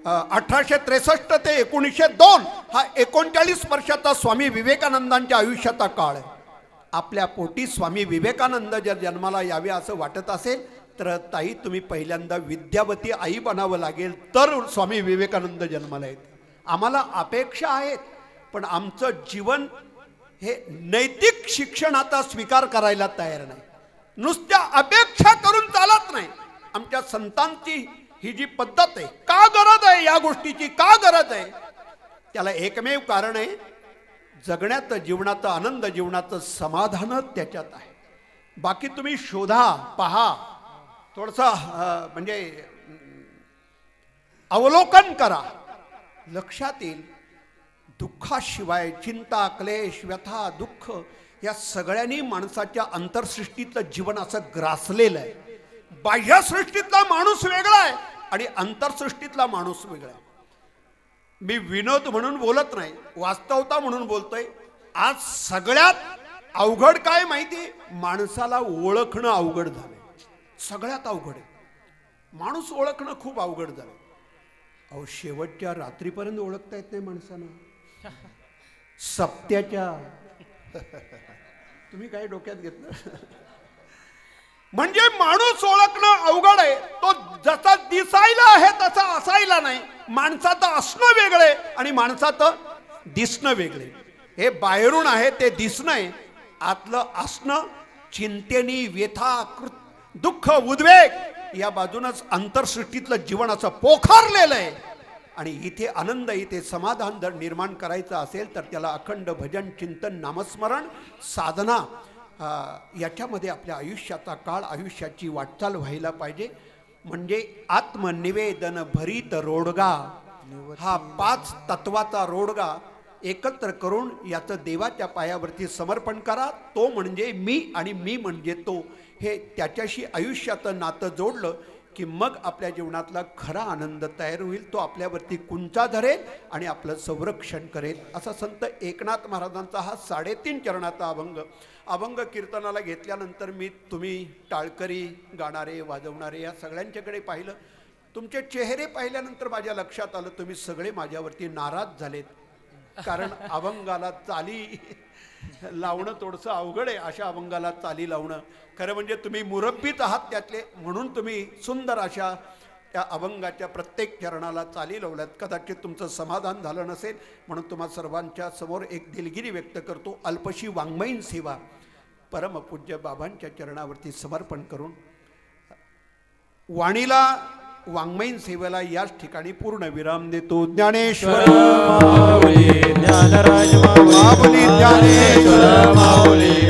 1863 ते 1902 हा 39 वर्षाचा स्वामी विवेकानंदांच्या आयुष्याचा काळ आहे. आपल्या पोटी स्वामी विवेकानंद जर जन्माला यावे असं वाटत असेल तर ताई तुम्ही पहिल्यांदा विद्यावती आई बनावं लागेल, तर स्वामी विवेकानंद जन्माला येतील. आम्हाला अपेक्षा आहेत पण आमचं जीवन हे नैतिक शिक्षणाचा स्वीकार करायला तयार नाही. नुसत्या अपेक्षा करून चालत नाही. आमच्या संतांची ही जी पद्धत आहे, का गरज आहे या गोष्टीची, का गरज आहे, त्याला एकमेव कारण आहे जगण्याचं, जीवनाचा आनंद, जीवनाचं समाधान त्याच्यात आहे. बाकी तुम्ही शोधा, पहा, थोडंसं म्हणजे अवलोकन करा, लक्षात येईल. दुःखाशिवाय चिंता, क्लेश, व्यथा, दुःख या सगळ्यांनी माणसाच्या अंतरसृष्टीतलं जीवन असं ग्रासलेलं आहे. बाह्यसृष्टीतला माणूस वेगळा आहे आणि अंतरसृष्टीतला माणूस वेगळा आहे. मी विनोद म्हणून बोलत नाही, वास्तवता म्हणून बोलतोय. आज सगळ्यात अवघड काय माहिती, माणसाला ओळखणं अवघड झालंय. सगळ्यात अवघड आहे माणूस ओळखणं, खूप अवघड झालं. अहो शेवटच्या रात्रीपर्यंत ओळखता येत नाही माणसानं, सप्त्याच्या. तुम्ही काय डोक्यात घेतलं? म्हणजे माणूस ओळखणं अवघड आहे. तो जसा दिसायला आहे तसा असायला नाही. माणसाचं असणं वेगळे आणि माणसाचं दिसणं वेगळे. हे बाहेरून आहे ते दिसणं आहे, आतलं असणं चिंतेनी, व्यथा, दुःख, उद्वेग या बाजूनच अंतरसृष्टीतलं जीवन असं पोखारलेलं आहे आणि इथे आनंद, इथे समाधान जर निर्माण करायचं असेल तर त्याला अखंड भजन, चिंतन, नामस्मरण, साधना याच्यामध्ये आपल्या आयुष्याचा काळ, आयुष्याची वाटचाल व्हायला पाहिजे. म्हणजे आत्मनिवेदन भरीत रोडगा, हा 5 तत्वाचा रोडगा एकत्र करून याचं देवाच्या पायावरती समर्पण करा. तो म्हणजे मी आणि मी म्हणजे तो, हे त्याच्याशी आयुष्याचं नातं जोडलं की मग आपल्या जीवनातला खरा आनंद तयार होईल. तो आपल्यावरती कुंचा धरेल आणि आपलं संरक्षण करेल. असा संत एकनाथ महाराजांचा हा 3.5 चरणाचा अभंग. अभंग कीर्तनाला घेतल्यानंतर तुम्ही टाळकरी, गाणारे, वाजवणारे या सगळ्यांच्याकडे पाहिलं. तुमचे चेहरे पाहिल्यानंतर माझ्या लक्षात आलं तुम्ही सगळे माझ्यावरती नाराज झालेत. कारण अभंगाला चाली लावणं थोडंसं अवघड आहे. अशा अभंगाला चाली लावणं, खरं म्हणजे तुम्ही मुरब्बीच आहात त्यातले, म्हणून तुम्ही सुंदर अशा त्या अभंगाच्या प्रत्येक चरणाला चाली लावल्यात. कदाचित तुमचं समाधान झालं नसेल म्हणून तुम्हा सर्वांच्या समोर एक दिलगिरी व्यक्त करतो. अल्पशी वाङ्मयीन सेवा परमपूज्य बाबांच्या चरणावरती समर्पण करून वाणीला, वाङ्मयीन सेवेला याच ठिकाणी पूर्ण विराम देतो. ज्ञानेश्वर माऊली, ज्ञानराज माऊली, माऊली, ज्ञानेश्वर माऊली.